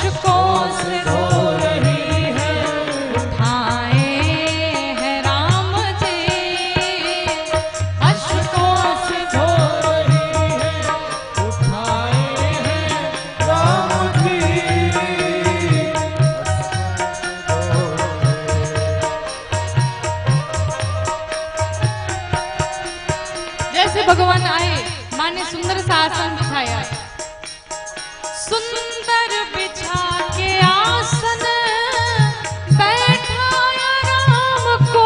अशकों से रो रही है, उठाए हैं राम जी, अशकों से रो रही है, उठाए हैं राम जी। जैसे भगवान आए, माँ ने सुंदर सा आसन बिछाया, सुंदर बिछा के आसन बैठाया राम को,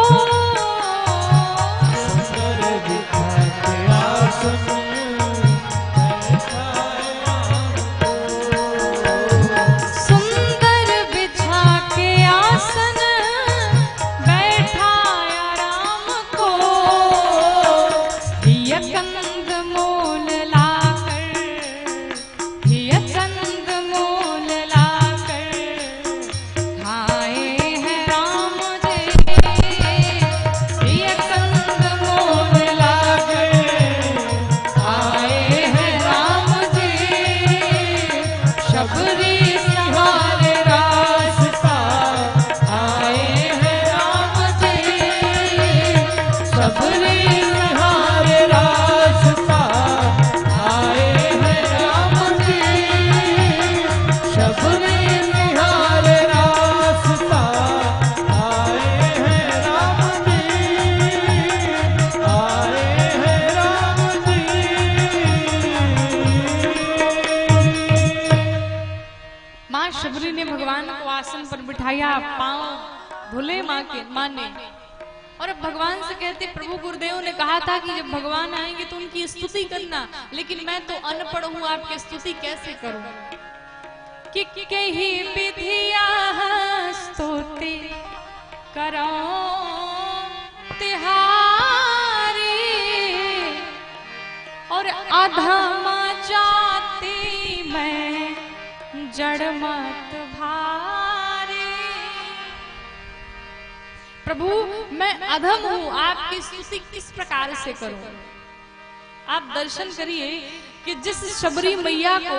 सुंदर बिछा के आसन बैठाए राम को। सुंदर बिछा के आसन बैठाया राम को, हिया कंद मूल लाकर, हिया कंद मूल लाकर खाए हैं राम जी, हिया कंद मूल लाकर खाए हैं राम जी, शबरी सहारे रास्ता आए हैं राम जी, शबरी हमारे रास्ता आए हैं राम जी। शबरी निहारे रास्ता आए हैं राम जी, आए हैं राम जी। माँ शबरी ने भगवान को आसन पर बिठाया, पांव धुले माँ ने, और अब भगवान से कहते, प्रभु गुरुदेव ने कहा था कि जब भगवान आएंगे तो उनकी स्तुति करना, लेकिन मैं तो अनपढ़ हूँ, आपकी स्तुति कैसे करूं? कि कही विधिया स्तुति करो तिहारी, और अधमा जाति मैं जड़ मत भारी। प्रभु मैं अधम हूँ, आपकी स्तुति किस प्रकार से करूं? आप दर्शन करिए कि जिस शबरी मैया को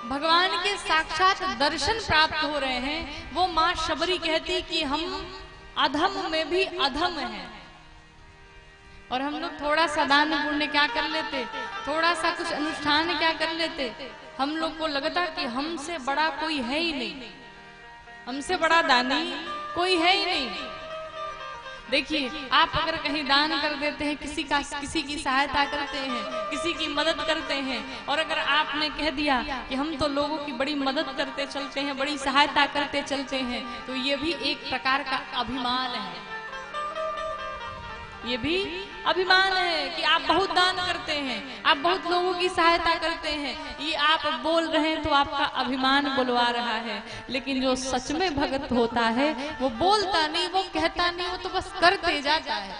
भगवान के साक्षात दर्शन प्राप्त हो रहे हैं, वो माँ शबरी कहती कि हम अधम में भी अधम हैं। और हम लोग थोड़ा सा दान पुण्य क्या कर लेते, थोड़ा सा कुछ अनुष्ठान क्या कर लेते, हम लोग को लगता कि हमसे बड़ा कोई है ही नहीं, हमसे बड़ा दानी कोई है ही नहीं। देखिए, आप अगर कहीं दान कर देते हैं, किसी की सहायता करते हैं, किसी की मदद करते हैं, और अगर आपने कह दिया कि हम तो लोगों की बड़ी मदद करते चलते हैं, बड़ी सहायता करते चलते हैं, तो ये भी एक प्रकार का अभिमान है। ये भी अभिमान है कि आप बहुत दान करते हैं, आप बहुत लोगों की सहायता करते हैं। ये आप बोल रहे हैं तो आपका अभिमान बुलवा रहा है, लेकिन जो सच में भगत होता है वो बोलता नहीं, वो कहता नहीं, वो तो बस करते जाता है।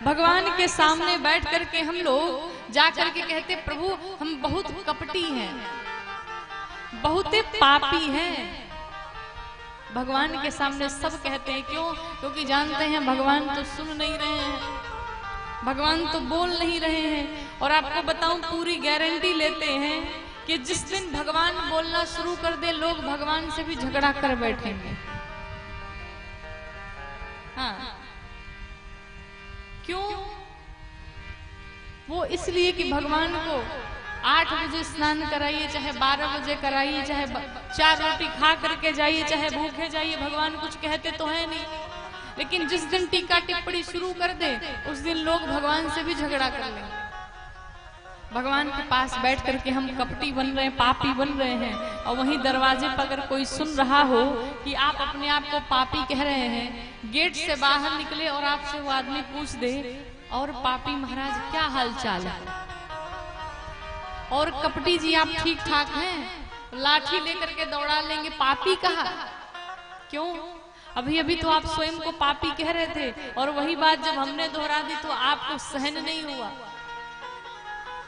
भगवान के सामने बैठ करके हम लोग जा करके कहते, प्रभु हम बहुत कपटी हैं, बहुत पापी हैं। भगवान के सामने सब कहते हैं, क्यों? क्योंकि जानते हैं भगवान तो सुन नहीं रहे हैं, भगवान तो बोल नहीं रहे हैं। और आपको बताऊं, पूरी गारंटी लेते हैं कि जिस दिन भगवान बोलना शुरू कर दे, लोग भगवान से भी झगड़ा कर बैठेंगे। हाँ, क्यों? वो इसलिए कि भगवान को 8 बजे स्नान कराइए, चाहे 12 बजे कराइए, चाहे 4 रोटी खा करके जाइए, चाहे भूखे जाइए, भगवान कुछ कहते तो है नहीं। लेकिन जिस दिन टीका टिप्पणी शुरू कर दे, उस दिन लोग भगवान से भी झगड़ा कर लेंगे। भगवान के पास बैठ करके हम कपटी बन रहे हैं, पापी बन रहे हैं, और वहीं दरवाजे पर अगर कोई सुन रहा हो कि आप अपने आप को पापी कह रहे हैं, गेट से बाहर निकले और आपसे वो आदमी पूछ दे, और पापी महाराज क्या हाल चाल है, और कपटी जी आप ठीक ठाक हैं, लाठी लेकर के दौड़ा लेंगे, पापी कहा। क्यों? अभी अभी तो आप स्वयं को पापी कह रहे थे, और वही बात जब हमने दोहरा दी तो आपको सहन नहीं हुआ।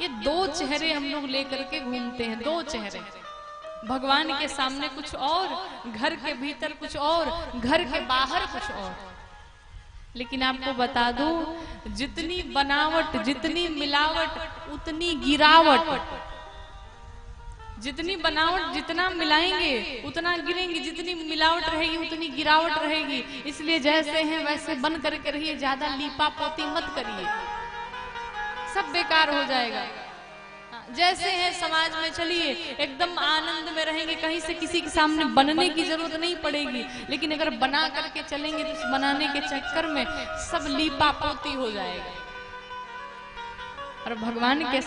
ये 2 चेहरे हम लोग लेकर के घूमते हैं, 2 चेहरे। भगवान के सामने कुछ और, घर के भीतर कुछ और, घर के बाहर कुछ और। लेकिन आपको बता दूं, जितनी बनावट, जितनी मिलावट, उतनी गिरावट। जितनी बनावट जितना मिलाएंगे उतना गिरेंगे, जितनी मिलावट रहेगी उतनी गिरावट रहेगी। इसलिए जैसे हैं वैसे बन करके रहिए, ज्यादा लीपा पोती मत करिए, सब बेकार हो जाएगा। जैसे हैं समाज में चलिए, एकदम आनंद में रहेंगे, कहीं से किसी के सामने बनने की जरूरत नहीं पड़ेगी। लेकिन अगर बना करके चलेंगे तो उस बनाने के चक्कर में सब लीपा पोती हो जाएगा। और भगवान के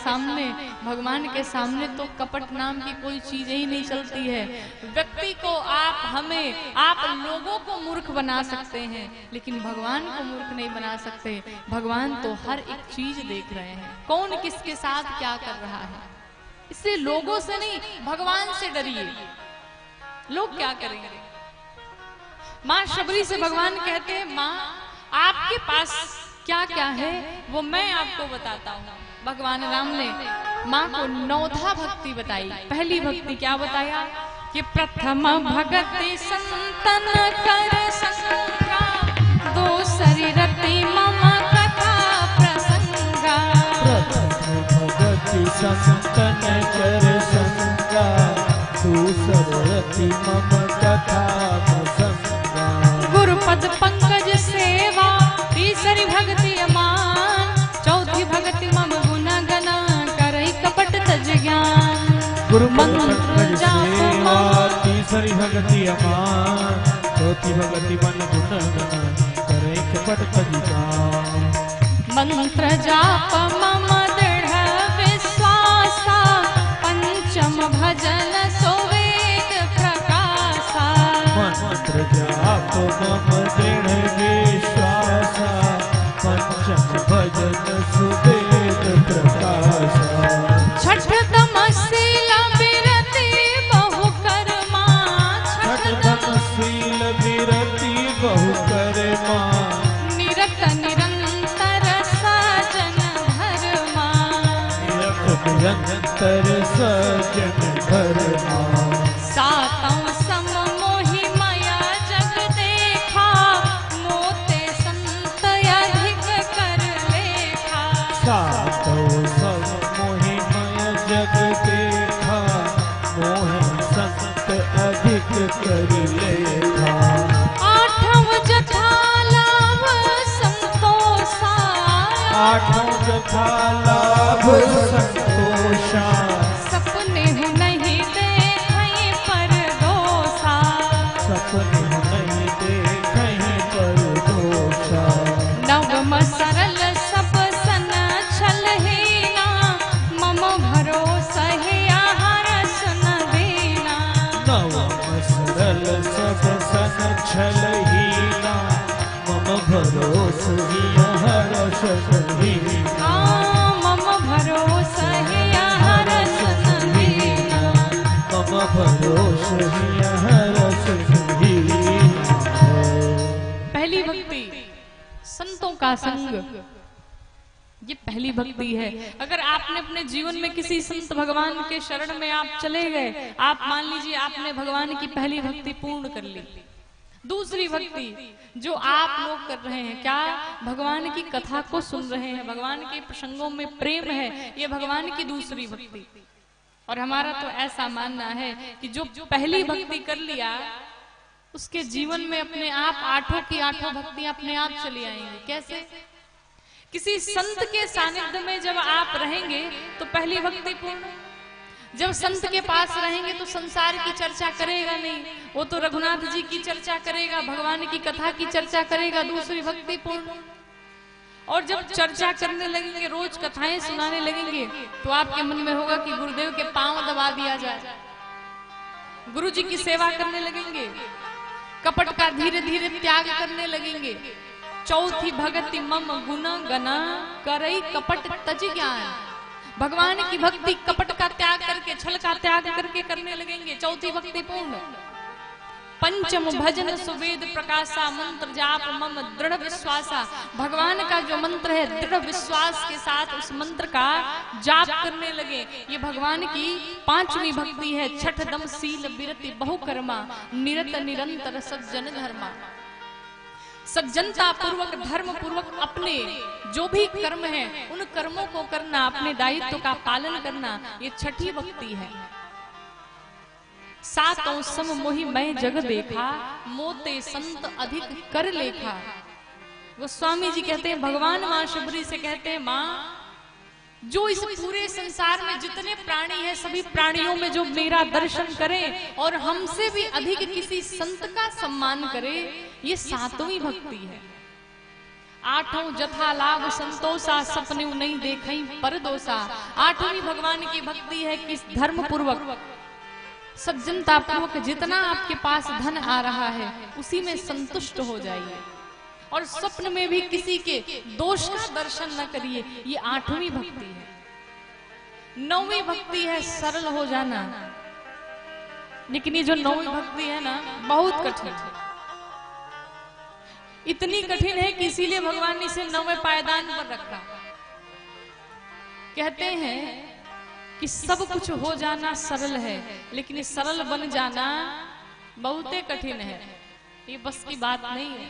सामने तो कपट नाम की कोई चीज ही नहीं चलती है। व्यक्ति को आप लोगों को मूर्ख बना सकते हैं, लेकिन भगवान को मूर्ख नहीं बना सकते। भगवान तो हर एक चीज देख रहे हैं, कौन किसके साथ क्या कर रहा है। इसलिए लोगों से नहीं, भगवान से डरिए। लोग क्या करेंगे? माँ शबरी से भगवान कहते हैं, माँ आपके पास क्या क्या है वो मैं आपको बताता हूँ। भगवान राम ने माँ को नौधा भक्ति बताई। पहली भक्ति क्या बताया कि प्रथम भगति संतन कर संगा, दूसरी रति मम कथा प्रसंगा। प्रथम भगति संतन कर संगा, दूसरी रति मम कथा प्रसंगा। गुरुपद पंकज सेवा, तीसरी भक्ति अमान, चौथी भक्ति मम गुण गना, करई कपट तज ज्ञान। गुरु मंत्र जाप, तीसरी भक्ति अमान, चौथी भक्ति मन गुण गना, करई कपट तज ज्ञान। मंत्र जाप मम दृढ़ विश्वासा, पंचम भजन सुवेद प्रकाशा। मंत्र जाप मम दृढ़ विश्वासा, पंचम भजन सुवेद प्रकाशा। छठ तमसील बिरति बहु कर्मा, छठ तमसील बिरति बहु कर्मा, निरत निरंतर सजन धर्मा। निरत निरंतर सजन धर्मा। सातों सम मोहि माया जग देखा, मोते संत अधिक कर लेखा। सातों सम मोहि माया जग देखा, मोह संत अधिक कर लेखा। आठव जथा लाभ संतोषा, आठों जथा लाभ संतोषा। सपने नहीं देखई पर दोषा। सपने नहीं देखई पर दोषा। नवम सरल सब सन छलहीना, मम भरोसा है आहार सुन देना। नवम सरल सब सन छलहीना, मम भरोस हर सहीना। मम भरोसा है आहार सुन देना। मम भरोस हर सहीना। पहली भक्ति संतों का संग, ये पहली भक्ति है। अगर आपने अपने जीवन में किसी संत भगवान के शरण में आप चले गए, आप मान लीजिए आपने भगवान की पहली भक्ति पूर्ण कर ली। दूसरी भक्ति जो आप लोग कर रहे हैं, क्या भगवान की कथा को सुन रहे हैं, भगवान के प्रसंगों में प्रेम है, ये भगवान की दूसरी भक्ति। और हमारा तो ऐसा मानना है कि जो पहली भक्ति कर लिया उसके जीवन में अपने आप आठों की आठों भक्तियां अपने आप चली आएंगी। कैसे? किसी संत के सानिध्य में जब आप रहेंगे तो पहली भक्ति पूर्ण। जब संत के पास रहेंगे तो संसार की चर्चा करेगा नहीं, वो तो रघुनाथ जी की चर्चा करेगा, भगवान की कथा की चर्चा करेगा, दूसरी भक्ति पूर्ण। और जब चर्चा करने लगेंगे, रोज कथाएं सुनाने लगेंगे, तो आपके मन में होगा कि गुरुदेव के पांव दबा दिया जाए, गुरु जी की सेवा करने लगेंगे, कपट का धीरे धीरे त्याग करने लगेंगे। चौथी भगति मम गुण गना, करई कपट तज ज्ञान। भगवान की भक्ति कपट का त्याग करके, छल का त्याग करके करने लगेंगे, चौथी भक्ति पूर्ण। पंचम भजन सुवेद प्रकाशा, मंत्र जाप मम दृढ़ विश्वासा। भगवान का जो मंत्र है, दृढ़ विश्वास के साथ उस मंत्र का जाप करने लगे। ये भगवान की पांचवी भक्ति है। छठ दम सील बिरति बहुकर्मा, निरत निरंतर सज्जन धर्मा। सज्जनता पूर्वक, धर्म पूर्वक अपने जो भी कर्म है उन कर्मों को करना, अपने दायित्व का पालन करना, ये छठी भक्ति है। सातों सम मोहि मैं जग देखा, मोते संत अधिक कर लेखा। गोस्वामी जी कहते हैं, भगवान मां शबरी से कहते हैं, मां जो इस पूरे संसार में जितने प्राणी हैं, सभी प्राणियों में जो मेरा दर्शन करे और हमसे भी अधिक किसी संत का सम्मान करे, ये सातवीं भक्ति है। आठों जथा लाभ संतोषा, सपने नहीं देखई पर दोषा। आठवीं भगवान की भक्ति है कि धर्म पूर्वक सज्जनता पूर्वक जितना आपके पास धन आ रहा है उसी में संतुष्ट हो जाइए और स्वप्न में भी किसी के दोष का दर्शन न करिए। ये आठवीं भक्ति है। नौवीं भक्ति है सरल हो जाना, लेकिन ये जो नौवीं भक्ति है ना, बहुत कठिन है। इतनी कठिन है कि इसीलिए भगवान ने इसे नौवें पायदान पर रखा। कहते हैं कि सब कुछ हो जाना सरल है, लेकिन सरल बन जाना बहुत कठिन है। ये बस की बात नहीं है।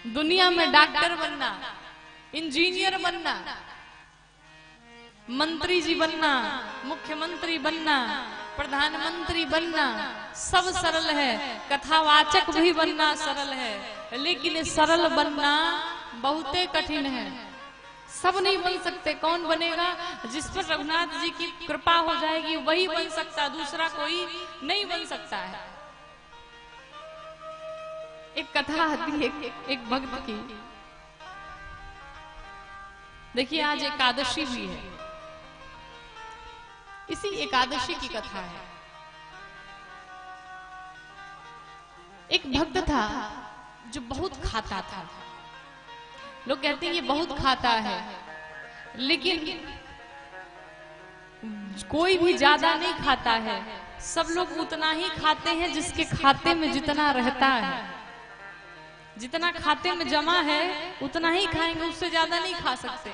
दुनिया में डॉक्टर बनना, इंजीनियर बनना, मंत्री जी बनना, मुख्यमंत्री बनना, प्रधानमंत्री बनना सब सरल है। कथावाचक भी बनना सरल है, लेकिन सरल बनना बहुत कठिन है। सब नहीं बन सकते। कौन बनेगा? जिस पर रघुनाथ जी की कृपा हो जाएगी वही बन सकता, दूसरा कोई नहीं बन सकता है। एक कथा आती है एक भक्त की। देखिए आज एकादशी भी है, इसी एकादशी की कथा है। एक भक्त था जो बहुत खाता था। लोग कहते हैं ये बहुत खाता है, लेकिन कोई भी ज्यादा नहीं खाता है। सब लोग उतना ही खाते हैं जिसके खाते में जितना रहता है। जितना खाते में जमा है उतना ही खाएंगे, उससे ज्यादा नहीं खा सकते।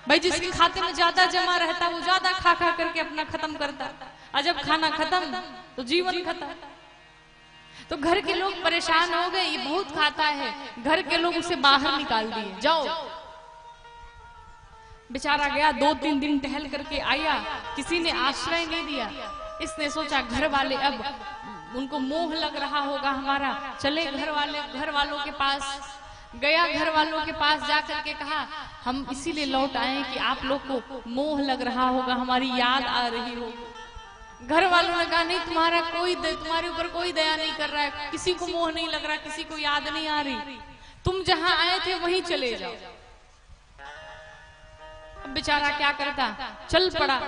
भाई जिसके खाते में ज्यादा जमा रहता वो ज्यादा खा खा करके अपना खत्म करता, और जब खाना खत्म तो जीवन खत्म। तो घर के लोग परेशान हो गए, ये बहुत खाता है। घर के लोग उसे बाहर निकाल दिए, जाओ। बेचारा गया, 2-3 दिन टहल करके आया, किसी ने आश्रय नहीं दिया। इसने सोचा घर वाले अब उनको मोह लग रहा होगा हमारा, चले घर वालों के पास। गया, घर वालों के पास जाकर के कहा, हम इसीलिए लौट आए कि आप लोग को मोह लग रहा होगा, हमारी याद आ रही हो। घर वालों ने कहा, नहीं तुम्हारे ऊपर कोई दया नहीं कर रहा है, किसी को मोह नहीं लग रहा, किसी को याद नहीं आ रही, तुम जहां आए थे वहीं चले जाओ। अब बेचारा क्या करता, चल पड़ा।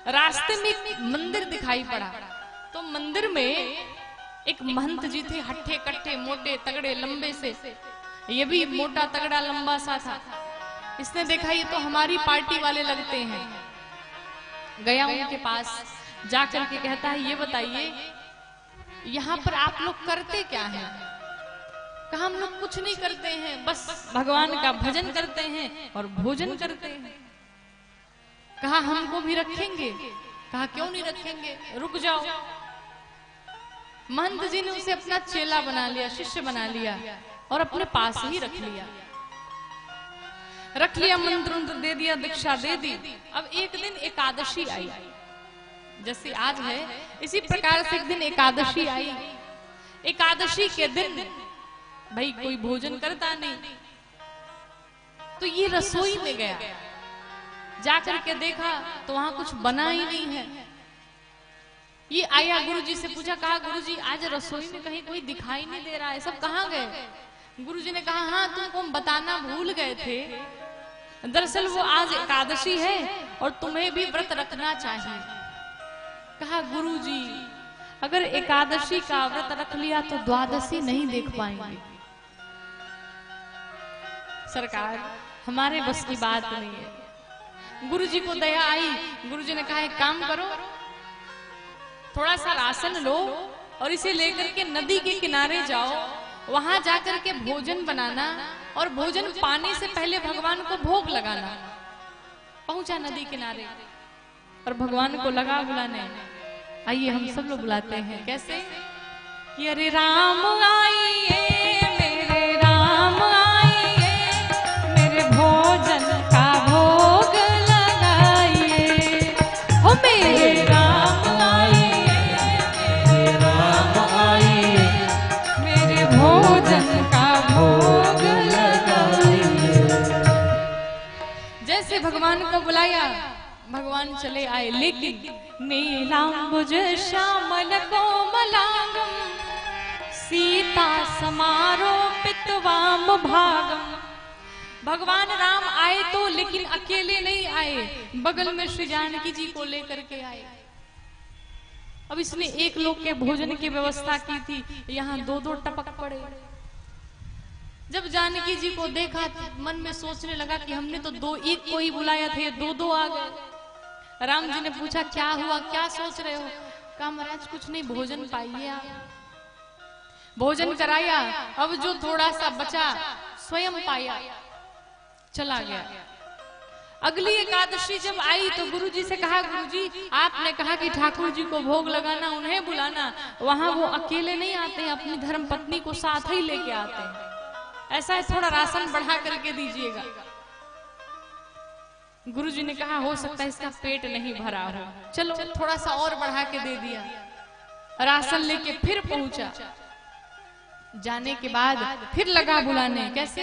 रास्ते में एक मंदिर दिखाई पड़ा, तो मंदिर में एक महंत जी थे, हट्ठे कट्ठे, मोटे तगड़े, लंबे से। ये भी मोटा तगड़ा लंबा सा था। इसने देखा ये तो हमारी पार्टी वाले लगते हैं। गया उनके पास, जाकर के कहता है, ये बताइए यहाँ पर आप लोग करते क्या हैं? कहा हम लोग कुछ नहीं करते हैं, बस भगवान का भजन करते हैं और भोजन करते हैं। कहा हमको भी रखेंगे? कहा क्यों नहीं रखेंगे, रुक जाओ। महंत जी ने उसे अपना चेला बना लिया, शिष्य बना लिया और अपने पास ही रख लिया। मंत्र दे दिया, दीक्षा दे दी। अब एक दिन एकादशी आई, जैसे आज है इसी प्रकार से एक दिन एकादशी आई। एकादशी के दिन भाई कोई भोजन करता नहीं, तो ये रसोई में गया। जाकर के देखा तो वहां कुछ बना ही नहीं है। ये आया, गुरुजी से पूछा, कहा गुरुजी आज रसोई में कहीं कोई दिखाई नहीं दे रहा है, सब कहाँ गए? गुरुजी ने कहा, हाँ तुमको हम बताना भूल गए थे, दरअसल वो आज एकादशी है और तुम्हें भी व्रत रखना चाहिए। कहा गुरुजी अगर एकादशी का व्रत रख लिया तो द्वादशी नहीं देख पाएंगे। सरकार हमारे बस की बात नहीं है। गुरुजी को दया आई, गुरुजी ने कहा एक काम करो, थोड़ा सा राशन लो और इसे लेकर के नदी के किनारे जाओ, वहां जाकर के भोजन बनाना और भोजन पाने से पहले भगवान को भोग लगाना। पहुंचा नदी किनारे और भगवान को लगा बुलाने। आइए हम सब लोग बुलाते हैं, कैसे कि अरे राम आइए मेरे राम आइए, मेरे भोजन का भोग लगाइए, हो मेरे राम आइए। बुलाया, भगवान चले आए, लेकिन नीलांबुज श्यामल कोमलांगम सीता समारोपित वाम भागम। भगवान राम आए तो, लेकिन अकेले नहीं आए, बगल में श्री जानकी जी को लेकर के आए। अब इसने एक लोग के भोजन की व्यवस्था की थी, यहाँ दो दो टपक पड़े। जब जानकी जी को देखा, मन में सोचने लगा कि हमने तो दो, एक को ही बुलाया था, दो दो आ गए। राम जी ने पूछा क्या हुआ, क्या सोच रहे हो? कहा महाराज कुछ नहीं, भोजन पाइए आप। भोजन कराया, अब जो थोड़ा सा बचा स्वयं पाया, चला गया। अगली एकादशी जब आई तो गुरुजी से कहा, गुरुजी आपने कहा कि ठाकुर जी को भोग लगाना, उन्हें बुलाना, वहां वो अकेले नहीं आते हैं, अपनी धर्म पत्नी को साथ ही लेके आते हैं, ऐसा है थोड़ा राशन बढ़ा करके दीजिएगा। गुरुजी ने कहा हो सकता है इसका पेट नहीं भरा हो, चलो थोड़ा सा और बढ़ा के दे दिया। राशन लेके फिर पहुंचा, जाने के बाद फिर लगा बुलाने, कैसे?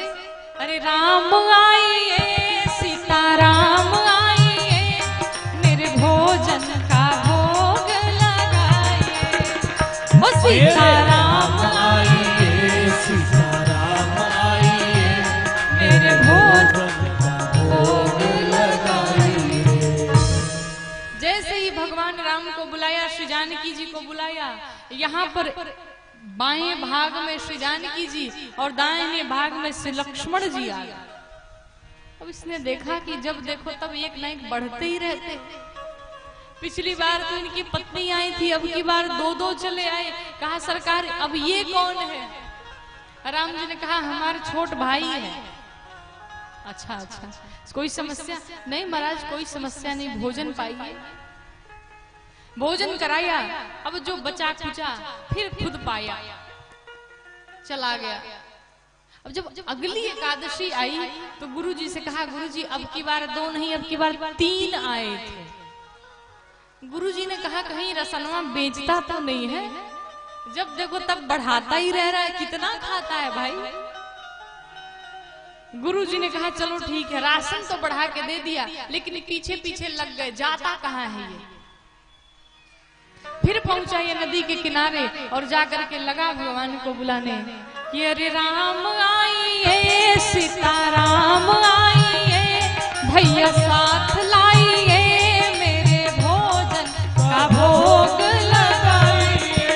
अरे राम आइए, सीता राम आइए, मेरे भोजन का भोग लगाइए। ओ सीता राम आइए, सीता राम आइए, मेरे भोजन का भोग लगाइए। जैसे ही भगवान राम को बुलाया, श्री जानकी जी को बुलाया, यहाँ पर बाएं भाग में श्री जानकी जी और दाहिने भाग में श्री लक्ष्मण जी आ गए। अब इसने देखा कि जब देखो तब एक न एक बढ़ते ही रहते। पिछली बार तो इनकी पत्नी आई थी, अब की बार दो दो चले आए। कहा सरकार अब ये कौन है? राम जी ने कहा हमारे छोट भाई है। अच्छा अच्छा, कोई समस्या नहीं महाराज? कोई समस्या नहीं, भोजन पाइए। भोजन कराया, अब जो बचा कुचा फिर खुद पाया, चला गया। अब जब अगली एकादशी आई तो गुरुजी से कहा, गुरुजी अब की बार दो नहीं, अब की बार 3 आए थे। गुरुजी ने कहा कहीं रसनवा बेचता तो नहीं है? जब देखो तब बढ़ाता ही रह रहा है, कितना खाता है भाई? गुरुजी ने कहा चलो ठीक है, राशन तो बढ़ा के दे दिया, लेकिन पीछे पीछे लग गए, जाता कहाँ है ये? फिर पहुंचा ये नदी के किनारे और जाकर के लगा भगवान को बुलाने कि अरे राम आइए, सीता राम आइए, भैया साथ लाइए, मेरे भोजन का भोग लगाइए।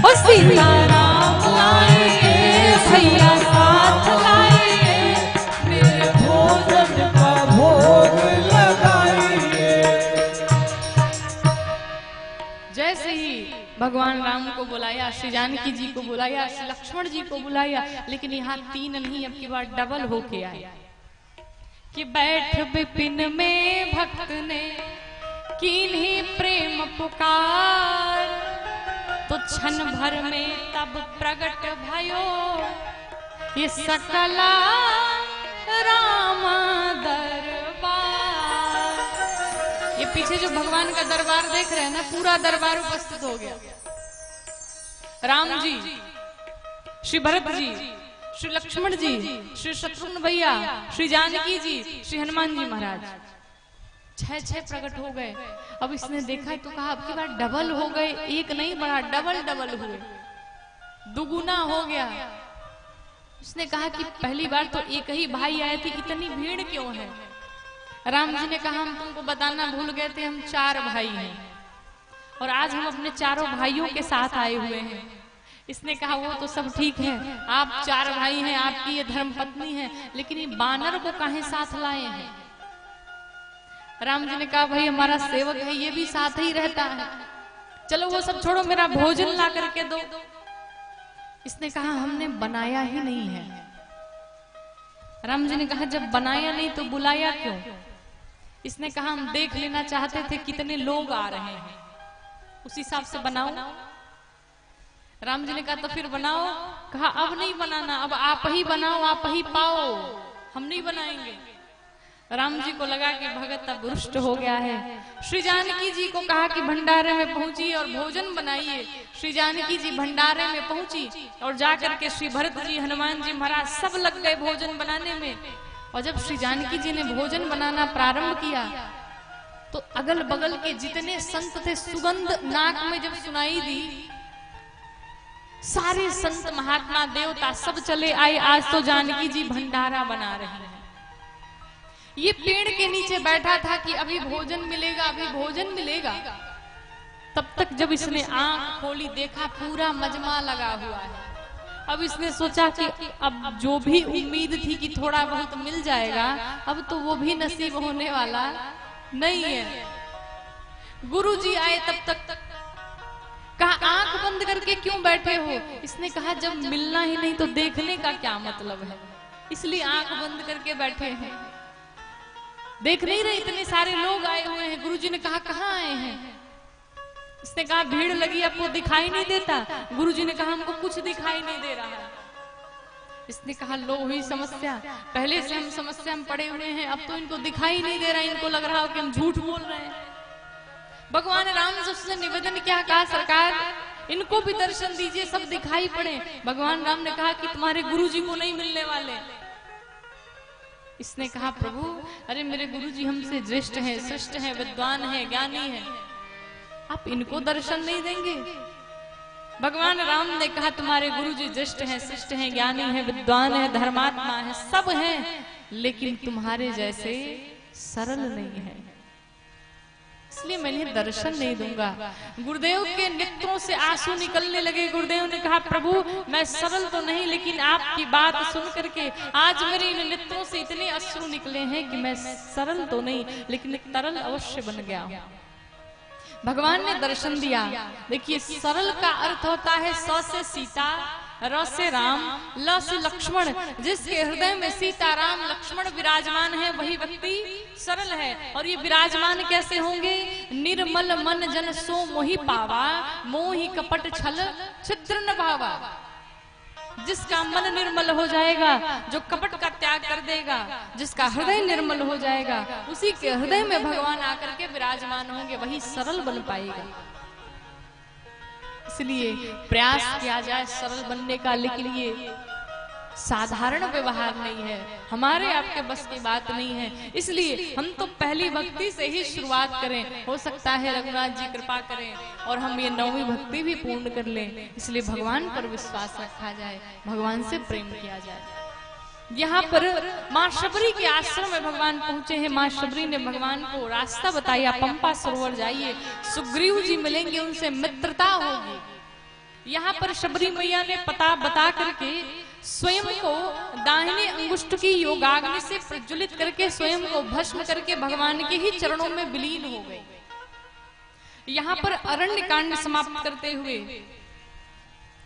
ओ सीता राम आइए, भैया साथ लाइए, मेरे भोजन का भोग लगाइए। जैसे ही भगवान राम को बुलाया, श्री जानकी जी को बुलाया, श्री लक्ष्मण जी को बुलाया, लेकिन यहाँ 3 नहीं, अब की बार डबल होके आए कि बैठ विपिन में भक्त ने कीन्ही प्रेम पुकार, तो क्षण भर में तब प्रगट भयो ये सकला राम दरबार। ये पीछे जो भगवान का दरबार देख रहे हैं ना, पूरा दरबार उपस्थित हो गया। राम जी, श्री भरत जी, श्री लक्ष्मण जी, श्री शत्रुघ्न भैया, श्री जानकी जी, श्री हनुमान जी महाराज, 6 प्रकट हो गए। अब इसने देखा तो कहा अब की बार डबल हो गए, एक नहीं बढ़ा, डबल हुए, दुगुना हो गया। उसने कहा कि पहली बार तो एक ही भाई आए थे, इतनी भीड़ क्यों है? राम जी ने कहा हम तुमको बताना भूल गए थे, हम 4 भाई हैं और आज हम अपने चारों भाइयों के साथ आए हुए हैं। इसने कहा वो तो सब ठीक है, आप 4 भाई हैं, आपकी ये धर्म पत्नी है, लेकिन ये बानर को काहे साथ लाए हैं? राम जी ने कहा भाई हमारा सेवक है, ये भी साथ ही रहता है, चलो वो सब छोड़ो, मेरा भोजन ला करके दो। इसने कहा हमने बनाया ही नहीं है। राम जी ने कहा जब बनाया नहीं तो बुलाया क्यों? इसने कहा हम देख लेना चाहते थे कितने लोग आ रहे हैं, उस हिसाब से बनाओ। राम जी ने कहा तो फिर बनाओ। कहा अब नहीं बनाना, अब आप ही बनाओ, आप ही पाओ, हम नहीं बनाएंगे। राम जी को लगा कि भगत अब रुष्ट हो गया है। श्री जानकी जी को कहा कि भंडारे में पहुंची और भोजन बनाइए। श्री जानकी जी भंडारे में पहुंची और जाकर के श्री भरत जी, हनुमान जी महाराज सब लग गए भोजन बनाने में। और जब श्री जानकी जी ने भोजन बनाना प्रारंभ किया तो अगल बगल के जितने संत थे, सुगंध नाक में जब सुनाई दी, सारे संत महात्मा देवता सब चले आए। आज तो जानकी जी भंडारा बना रहे हैं। ये पेड़ के नीचे बैठा था कि अभी भोजन मिलेगा, अभी भोजन मिलेगा। तब तक जब इसने आंख खोली, देखा पूरा मजमा लगा हुआ है। अब इसने सोचा कि अब जो भी उम्मीद थी कि थोड़ा बहुत मिल जाएगा, अब तो वो भी नसीब होने वाला नहीं है। गुरुजी आए तब तक कहा आंख बंद करके क्यों बैठे हो? इसने कहा जब मिलना ही नहीं तो देखने का क्या मतलब है, इसलिए आंख बंद करके बैठे हैं। देख नहीं रहे इतने सारे लोग आए हुए हैं। गुरुजी ने कहा कहाँ आए हैं? इसने कहा भीड़ लगी, आपको दिखाई नहीं देता? गुरुजी ने कहा हमको कुछ दिखाई नहीं दे रहा है। इसने कहा लो हुई समस्या, पहले से हम समस्या में पड़े हुए हैं, अब तो इनको दिखाई नहीं दे रहा, इनको लग रहा हो कि हम झूठ बोल रहे हैं। भगवान राम से उसने निवेदन क्या कहा, सरकार इनको भी दर्शन दीजिए, सब दिखाई पड़े। भगवान राम ने कहा कि तुम्हारे गुरुजी को नहीं मिलने वाले। इसने कहा प्रभु अरे मेरे गुरुजी हमसे ज्येष्ठ हैं, श्रेष्ठ हैं, विद्वान हैं, ज्ञानी हैं, आप इनको दर्शन नहीं देंगे? भगवान राम ने कहा तुम्हारे गुरुजी ज्येष्ठ हैं, श्रेष्ठ हैं, ज्ञानी हैं, विद्वान हैं, धर्मात्मा हैं, सब हैं, लेकिन तुम्हारे जैसे सरल नहीं है, इसलिए मैं इन्हें दर्शन नहीं दूंगा। गुरुदेव के नेत्रों से आंसू निकलने लगे। गुरुदेव ने कहा प्रभु मैं सरल तो नहीं, लेकिन आपकी बात सुन करके आज मेरे इन नेत्रों से इतने अश्रु निकले हैं कि मैं सरल तो नहीं लेकिन तरल अवश्य बन गया हूं। भगवान ने दर्शन दिया। देखिए सरल का अर्थ होता है स से सीता, र से राम, ल से लक्ष्मण। जिसके हृदय में सीता राम लक्ष्मण विराजमान है वही व्यक्ति सरल है। और ये विराजमान कैसे होंगे? निर्मल मन जन सो मोहि पावा, मोहि कपट छल छिद्र न भावा। जिसका मन निर्मल हो जाएगा, जो कपट का त्याग कर देगा, जिसका हृदय निर्मल हो जाएगा, उसी के हृदय में भगवान आकर के विराजमान होंगे, वही सरल बन पाएगा। इसलिए प्रयास किया जाए सरल बनने का, लेकिन ये साधारण व्यवहार नहीं है, हमारे आपके बस की बात नहीं है। इसलिए हम तो पहली भक्ति से ही शुरुआत करें। हो सकता है रघुनाथ जी कृपा करें और हम ये 9वीं भक्ति भी पूर्ण कर लें। इसलिए भगवान पर विश्वास रखा जाए, भगवान से प्रेम किया जाए। यहाँ पर माँ शबरी के आश्रम में भगवान पहुंचे हैं। माँ शबरी ने भगवान को रास्ता बताया, पंपा सरोवर जाइए, सुग्रीव जी मिलेंगे, उनसे मित्रता होगी। यहाँ पर शबरी मैया ने पता बता करके स्वयं को दाहिने अंगुष्ठ की योगाग्नि से प्रज्वलित करके स्वयं को भस्म करके भगवान के ही चरणों में विलीन हो गई। यहाँ पर अरण्य कांड समाप्त करते हुए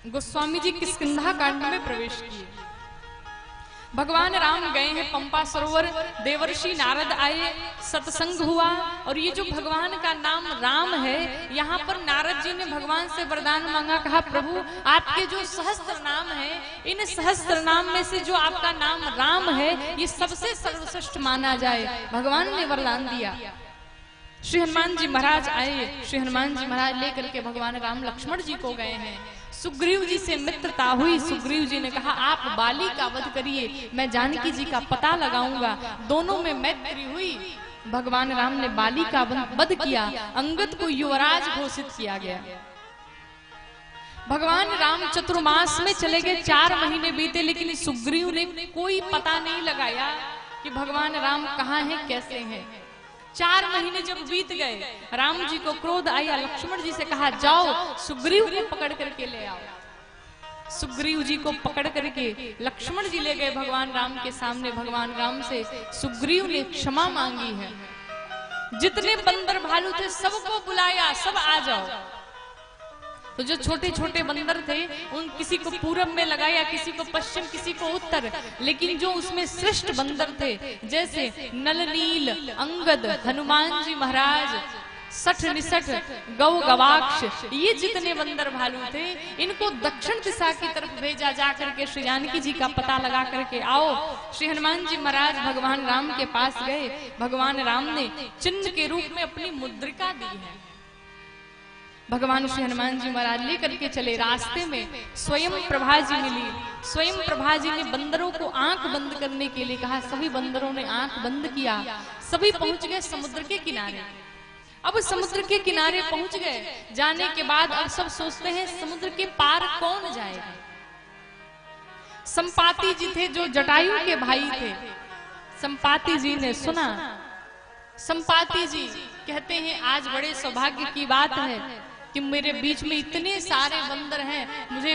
गोस्वामी जी किष्किंधा कांड में प्रवेश किए। भगवान राम गए हैं पंपा सरोवर, देवर्षि नारद आए, सत्संग हुआ। और ये जो भगवान का नाम राम है, यहाँ पर नारद जी ने भगवान से वरदान मांगा, कहा प्रभु आपके जो सहस्त्र नाम है, इन सहस्त्र नाम में से जो आपका नाम राम है ये सबसे सर्वश्रेष्ठ माना जाए। भगवान ने वरदान दिया। श्री हनुमान जी महाराज आए, श्री हनुमान जी महाराज लेकर के भगवान राम लक्ष्मण जी को गए हैं। सुग्रीव जी से मित्रता हुई। सुग्रीव जी ने कहा आप बाली का वध करिए, मैं जानकी जी का पता लगाऊंगा। दोनों में मैत्री हुई। भगवान राम ने बाली का वध किया, अंगद को युवराज घोषित किया गया। भगवान राम चतुर्मास में चले गए, 4 महीने बीते, लेकिन सुग्रीव ने कोई पता नहीं लगाया कि भगवान राम कहाँ हैं, कैसे हैं। 4 महीने जब बीत गए, राम जी को क्रोध आया। लक्ष्मण जी से कहा जाओ सुग्रीव को पकड़ करके ले आओ। सुग्रीव जी को पकड़ करके लक्ष्मण जी ले गए भगवान राम के सामने। भगवान राम से सुग्रीव ने क्षमा मांगी है। जितने बंदर भालू थे सबको बुलाया, सब आ जाओ। तो जो छोटे छोटे बंदर थे उन किसी को पूरब में लगाया, किसी को पश्चिम, किसी को उत्तर, लेकिन जो उसमें श्रेष्ठ बंदर थे जैसे नल नील, अंगद, हनुमान जी महाराज, सठ निसठ, गौ गवाक्ष, ये जितने बंदर भालू थे इनको दक्षिण दिशा की तरफ भेजा जा करके श्री जानकी जी का पता लगा करके आओ। श्री हनुमान जी महाराज भगवान राम के पास गए। भगवान राम ने चिन्ह के रूप में अपनी मुद्रिका दी है। भगवान श्री हनुमान जी महाराज लेकर के चले। रास्ते में स्वयं प्रभा जी मिली। स्वयं प्रभा जी ने बंदरों को आंख बंद करने के लिए कहा। सभी बंदरों ने आंख बंद किया। सभी पहुंच गए समुद्र के किनारे। अब समुद्र के किनारे पहुंच गए। जाने के बाद अब सब सोचते हैं समुद्र के पार कौन जाएगा। संपाति जी थे जो जटायु के भाई थे। संपाति जी ने सुना। संपाति जी कहते हैं आज बड़े सौभाग्य की बात है कि मेरे बीच में इतने सारे बंदर हैं, मुझे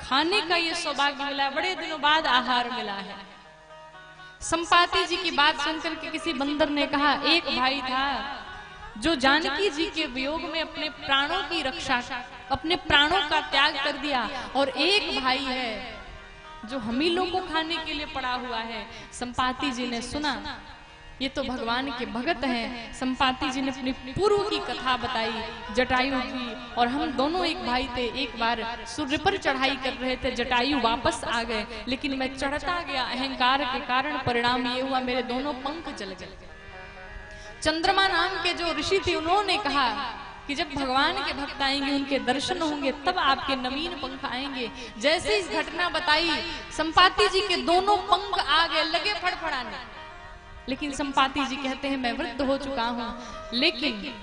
खाने का ये सौभाग्य मिला, बड़े दिनों बाद आहार मिला है। संपाति जी की बात सुनकर के किसी बंदर ने कहा, एक भाई था जो जानकी जी के वियोग में अपने प्राणों की रक्षा, अपने प्राणों का त्याग कर दिया, और एक भाई है जो हम ही लोगों को खाने के लिए पड़ा हुआ है। संपाति जी ने सुना ये तो भगवान के भगत हैं। संपाति जी ने अपनी पूर्व की कथा बताई। जटायु जी और हम दोनों एक भाई थे। एक बार सूर्य पर चढ़ाई कर रहे थे, जटायु वापस आ गए, लेकिन मैं चढ़ता गया अहंकार के कारण। परिणाम ये हुआ मेरे दोनों पंख जल गए। चंद्रमा नाम के जो ऋषि थे उन्होंने कहा कि जब भगवान के भक्त आएंगे, उनके दर्शन होंगे, तब आपके नवीन पंख आएंगे। जैसे इस घटना बताई, संपाति जी के दोनों पंख आ गए, लगे फड़फड़ाने। लेकिन संपाति जी कहते हैं मैं वृद्ध हो चुका हूं, लेकिन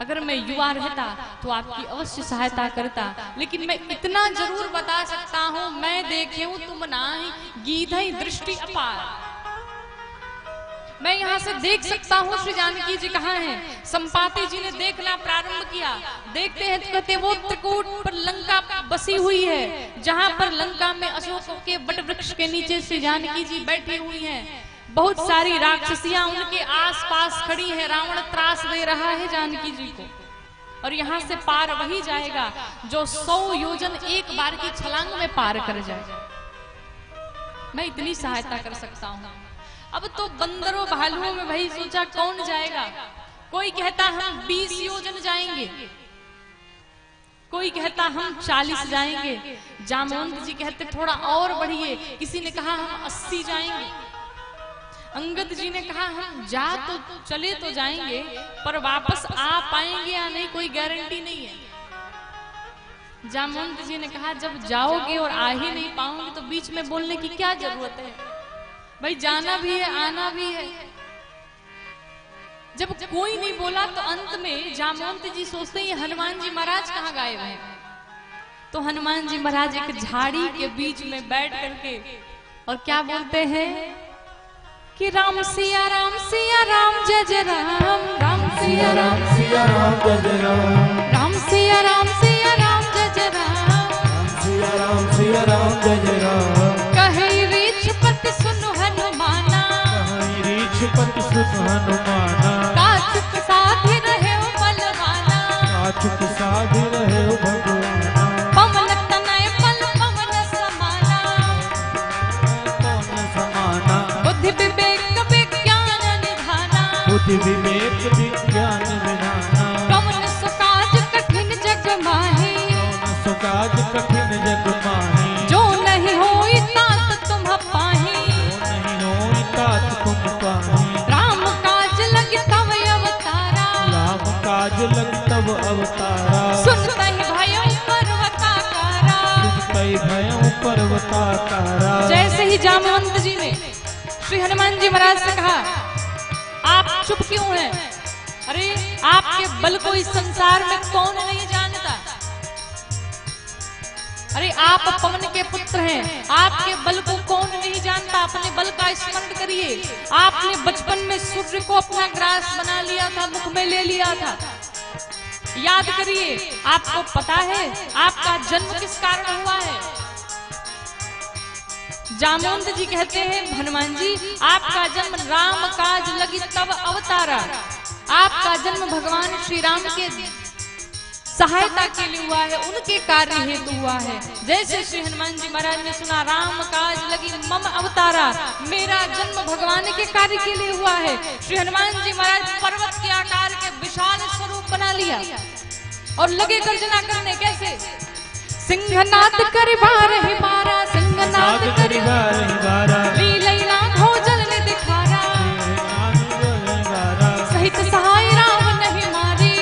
अगर मैं युवा रहता तो आपकी अवश्य सहायता करता। लेकिन मैं इतना जरूर बता सकता हूं, मैं देखे हूं तुम नाही गीधई दृष्टि अपार। मैं यहाँ से देख सकता हूँ श्री जानकी जी कहाँ हैं। संपाति जी ने देखना प्रारंभ किया। देखते हैं तो कहते वो त्रिकूट पर लंका बसी हुई है, जहाँ पर लंका में अशोक के वट वृक्ष के नीचे श्री जानकी जी बैठी हुई हैं। बहुत सारी राक्षसियां उनके आसपास खड़ी हैं। रावण त्रास दे रहा है जानकी जी को, और यहाँ से पार वही जाएगा जो 100 योजन एक बार की छलांग में पार कर जाए। मैं इतनी सहायता कर सकता हूँ। अब तो बंदरों भालुओं में भाई सोचा कौन जाएगा। कोई कहता हम 20 योजन जाएंगे, कोई कहता हम 40 जाएंगे। जामवंत जी कहते थोड़ा और बढ़िए। किसी ने कहा हम 80 जाएंगे। अंगद जी ने कहा हम जा तो चले तो जाएंगे, पर वापस आ पाएंगे या नहीं कोई गारंटी नहीं है। जामवंत जी ने कहा जब जाओगे और आ ही नहीं पाओगे तो बीच में बोलने की क्या जरूरत है भाई, जाना भी है आना भी है। जब कोई नहीं बोला तो अंत में जामवंत जी सोचते हैं हनुमान जी महाराज कहाँ गायब हैं। तो हनुमान जी महाराज एक झाड़ी के बीच में बैठ करके और क्या बोलते हैं कि राम सिया राम जय जय राम, राम सिया राम जय जय राम, राम सिया राम जय जय राम, राम सिया राम जय जय राम। कहे रीछ पति सुनु हनुमाना, कहे रीछ पति सुनु हनुमाना। काचुक साधि रहे बलवाना, काचुक साधि रहे भगवाना। पवन तनय पल पवन समाना, पवन समाना। बुद्धि विवेक विज्ञान विधाना। कवन सुकाज कठिन जग माही, कवन सुकाज कठिन जग माही। जो नहीं होई तात तुम पाही, जो नहीं होई तात तुम पाही। राम काज लगी तब अवतारा, राम काज लगी तब अवतारा। सुनते ही भयं पर्वताकारा, सुनते ही भयं पर्वताकारा। जैसे ही जामवंत जी ने श्री हनुमान जी महाराज से कहा आप चुप क्यों हैं? अरे आपके बल को इस संसार में कौन नहीं जानता। अरे आप पवन के पुत्र हैं, आपके बल को कौन नहीं जानता। अपने बल का स्मरण करिए। आपने बचपन में सूर्य को अपना ग्रास बना लिया था, मुख में ले लिया था। याद करिए, आपको पता है आपका जन्म किस कारण हुआ है। जामवंत जी कहते हैं हनुमान जी आपका जन्म राम काज लगी तब अवतारा। आपका जन्म भगवान श्री राम के सहायता के लिए हुआ है, उनके कार्य हेतु हुआ है। जैसे श्री हनुमान जी महाराज ने सुना राम काज लगी मम अवतारा, मेरा जन्म भगवान के कार्य के लिए हुआ है। श्री हनुमान जी महाराज पर्वत के आकार के विशाल स्वरूप बना लिया और लगे गर्जना करने। कैसे? सिंहनाद करिबार ही बारा, सिंहनाद करिबार ही बारा। लीला भोजन ने दिखारा, सहित सहाय राम नहीं मारी।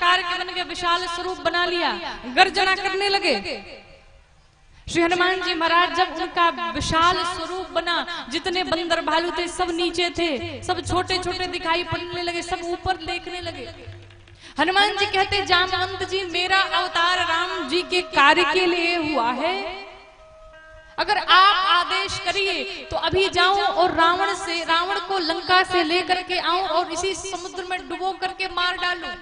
आकार के बन गए, विशाल स्वरूप बना लिया, गर्जना करने लगे। श्री हनुमान जी महाराज जब उनका विशाल स्वरूप बना, जितने बंदर भालू थे सब नीचे थे, सब छोटे छोटे दिखाई पड़ने लगे, सब ऊपर देखने लगे। हनुमान जी कहते, जामवंत जी मेरा अवतार राम जी के कार्य के लिए हुआ है, अगर आप आदेश करिए तो अभी जाऊं और रावण को लंका से लेकर के आऊं और इसी समुद्र में डुबो करके मार डालूं।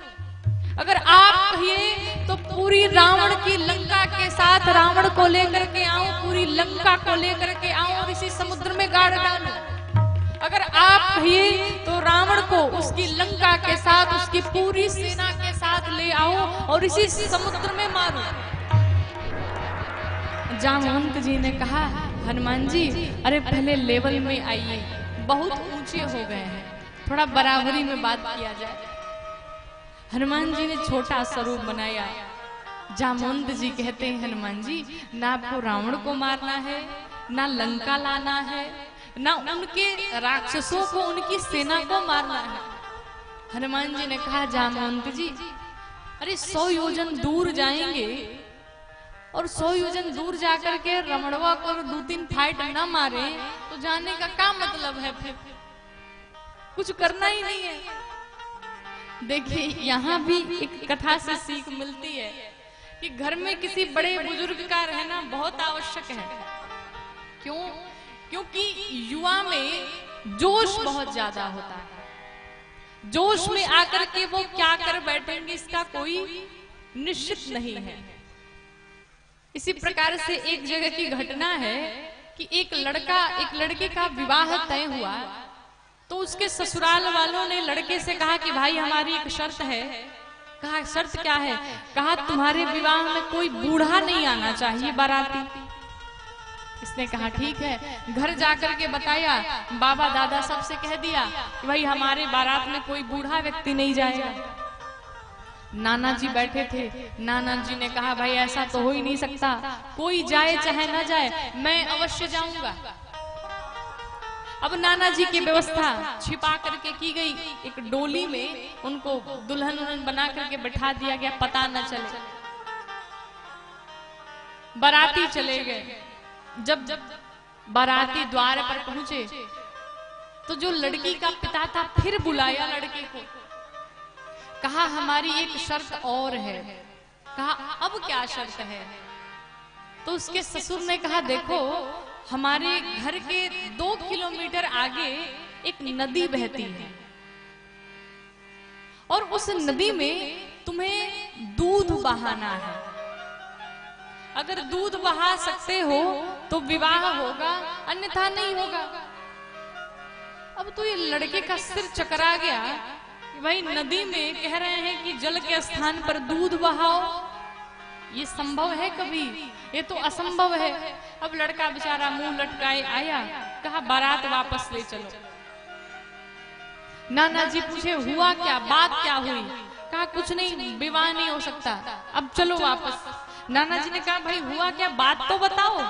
अगर आप कहिए तो पूरी रावण की लंका के साथ रावण को लेकर के आऊं, पूरी लंका को लेकर के आऊं और इसी समुद्र में गाड़ डालूं। अगर आप कहिए तो रावण को उसकी लंका के साथ उसकी पूरी सेना के साथ ले आऊं और इसी समुद्र में मारूं। जामवंत जी ने कहा, हनुमान जी अरे पहले लेवल में आइए, बहुत ऊंचे हो गए हैं, थोड़ा बराबरी में बात किया जाए। हनुमान जी ने छोटा स्वरूप बनाया। जामवंत जी कहते हैं, हनुमान जी ना आपको रावण को मारना है, ना लंका लाना है, ना उनके राक्षसों को, उनकी सेना को मारना है। हनुमान जी ने कहा, जामवंत जी अरे 100 योजन दूर जाएंगे और 100 योजन दूर जाकर के रमणवा को 2-3 फाइट ना मारे तो जाने का क्या मतलब है, फिर कुछ करना ही नहीं है। देखिए यहाँ भी एक कथा से सीख मिलती है कि घर में किसी बड़े बुजुर्ग का रहना बहुत आवश्यक है। क्यों? क्योंकि युवा में जोश बहुत ज्यादा होता है, जोश में आकर के वो क्या कर बैठेंगे इसका कोई निश्चित नहीं है। इसी प्रकार से एक जगह की घटना है कि एक लड़के का विवाह तय हुआ, तो उसके ससुराल वालों ने लड़के से कहा कि भाई हमारी एक शर्त है। कहा शर्त क्या है? कहा तुम्हारे विवाह में कोई बूढ़ा नहीं आना चाहिए बाराती। इसने कहा ठीक है। घर जाकर के बताया, बाबा दादा सबसे कह दिया कि भाई हमारे बारात में कोई बूढ़ा व्यक्ति नहीं जाएगा। नाना जी बैठे थे, नाना जी ने कहा भाई ऐसा तो हो ही नहीं सकता, कोई जाए चाहे ना जाए, मैं अवश्य जाऊंगा। अब नाना जी की व्यवस्था छिपा करके की गई, एक डोली में उनको दुल्हन बना करके बैठा दिया गया, पता न चले। बाराती चले गए। जब बाराती द्वार पर पहुंचे तो जो लड़की का पिता था फिर बुलाया लड़के को, कहा हमारी एक शर्त और है। कहा अब क्या शर्त है? तो उसके ससुर ने कहा देखो हमारे घर के 2 किलोमीटर आगे एक नदी बहती है और उस नदी में तुम्हें दूध बहाना है। अगर दूध बहा सकते हो तो विवाह होगा, अन्यथा नहीं होगा। अब तो ये लड़के का सिर चकरा गया, भाई नदी में कह रहे हैं कि जल के स्थान पर दूध बहाओ, ये संभव है कभी? ये तो असंभव है। अब लड़का बेचारा मुंह लटकाए आया, कहा बारात वापस ले चलो। नाना जी पूछे हुआ क्या, बात क्या हुई? कहा कुछ नहीं, विवाह नहीं हो सकता, अब चलो वापस। नाना जी ने कहा भाई हुआ क्या, बात तो बताओ।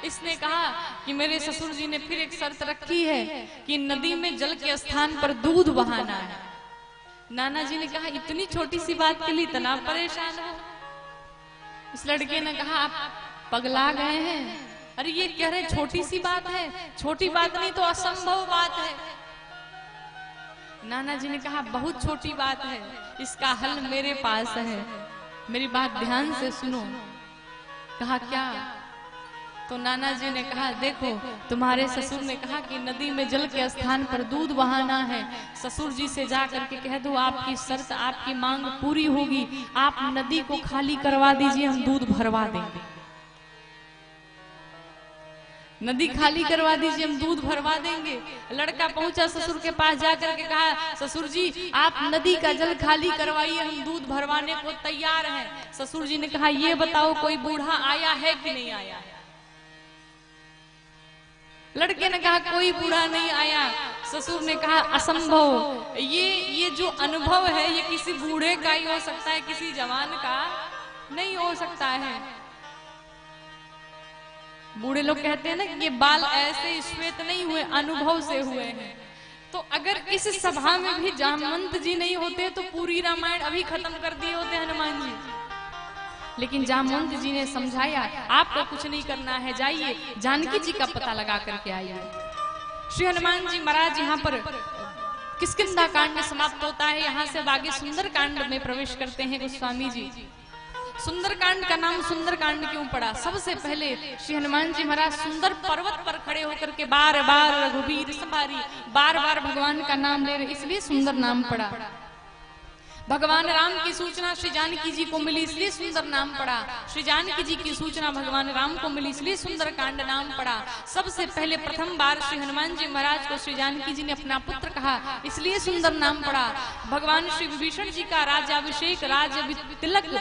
इसने कहा कि मेरे ससुर जी ने फिर एक शर्त रखी है कि नदी में जल के स्थान पर दूध बहाना है। नाना जी ने कहा इतनी छोटी सी बात के लिए इतना परेशान हो? इस लड़के ने कहा आप पगला गए हैं, अरे ये कह रहे छोटी सी बात है, छोटी बात नहीं तो असंभव बात है। नाना जी ने कहा बहुत छोटी बात है, इसका हल मेरे पास है, मेरी बात ध्यान से सुनो। कहा क्या? तो नाना जी ने कहा देखो तुम्हारे ससुर ने कहा कि नदी में जल के स्थान पर दूध बहाना है, ससुर जी से जा करके कह दो आपकी शर्त, आपकी मांग पूरी होगी, आप नदी को खाली करवा दीजिए, हम दूध भरवा देंगे। नदी खाली करवा दीजिए, हम दूध भरवा देंगे। लड़का पहुंचा ससुर के पास जाकर के कहा ससुर जी आप नदी का जल खाली करवाइए, हम दूध भरवाने को तैयार हैं। ससुर जी ने कहा ये बताओ कोई बूढ़ा आया है कि नहीं आया है? लड़के ने कहा कोई बूढ़ा नहीं आया। ससुर ने कहा असंभव, ये जो अनुभव है ये किसी बूढ़े का ही हो सकता है, किसी जवान का नहीं हो सकता है। बूढ़े लोग कहते हैं ना कि ये बाल ऐसे श्वेत नहीं हुए, अनुभव से हुए हैं। तो अगर इस सभा में भी जामवंत जी नहीं होते तो पूरी रामायण अभी खत्म कर दिए होते हनुमान जी। लेकिन जामवंत जी ने समझाया, आपको कुछ नहीं करना है, जाइए जानकी जी का पता लगा करके आइए। श्री हनुमान जी महाराज यहाँ पर किष्किंधा कांड समाप्त होता है। यहाँ से आगे सुंदर कांड में प्रवेश करते हैं गोस्वामी जी। सुंदर कांड का नाम सुंदर कांड क्यों पड़ा? सबसे पहले श्री हनुमान जी महाराज सुंदर पर्वत पर खड़े होकर के बार बार रघुवीर सवारी, बार बार भगवान का नाम ले रहे, इसलिए सुंदर नाम पड़ा। भगवान राम की सूचना श्री जानकी जी को मिली, इसलिए सुंदर नाम पड़ा। श्री जानकी जी की सूचना भगवान राम को मिली, इसलिए सुंदर कांड नाम पड़ा। सबसे पहले प्रथम बार श्री हनुमान जी महाराज को श्री जानकी जी ने अपना पुत्र कहा, इसलिए सुंदर नाम पड़ा। भगवान श्री विभीषण जी का राज्याभिषेक, राज्य तिलक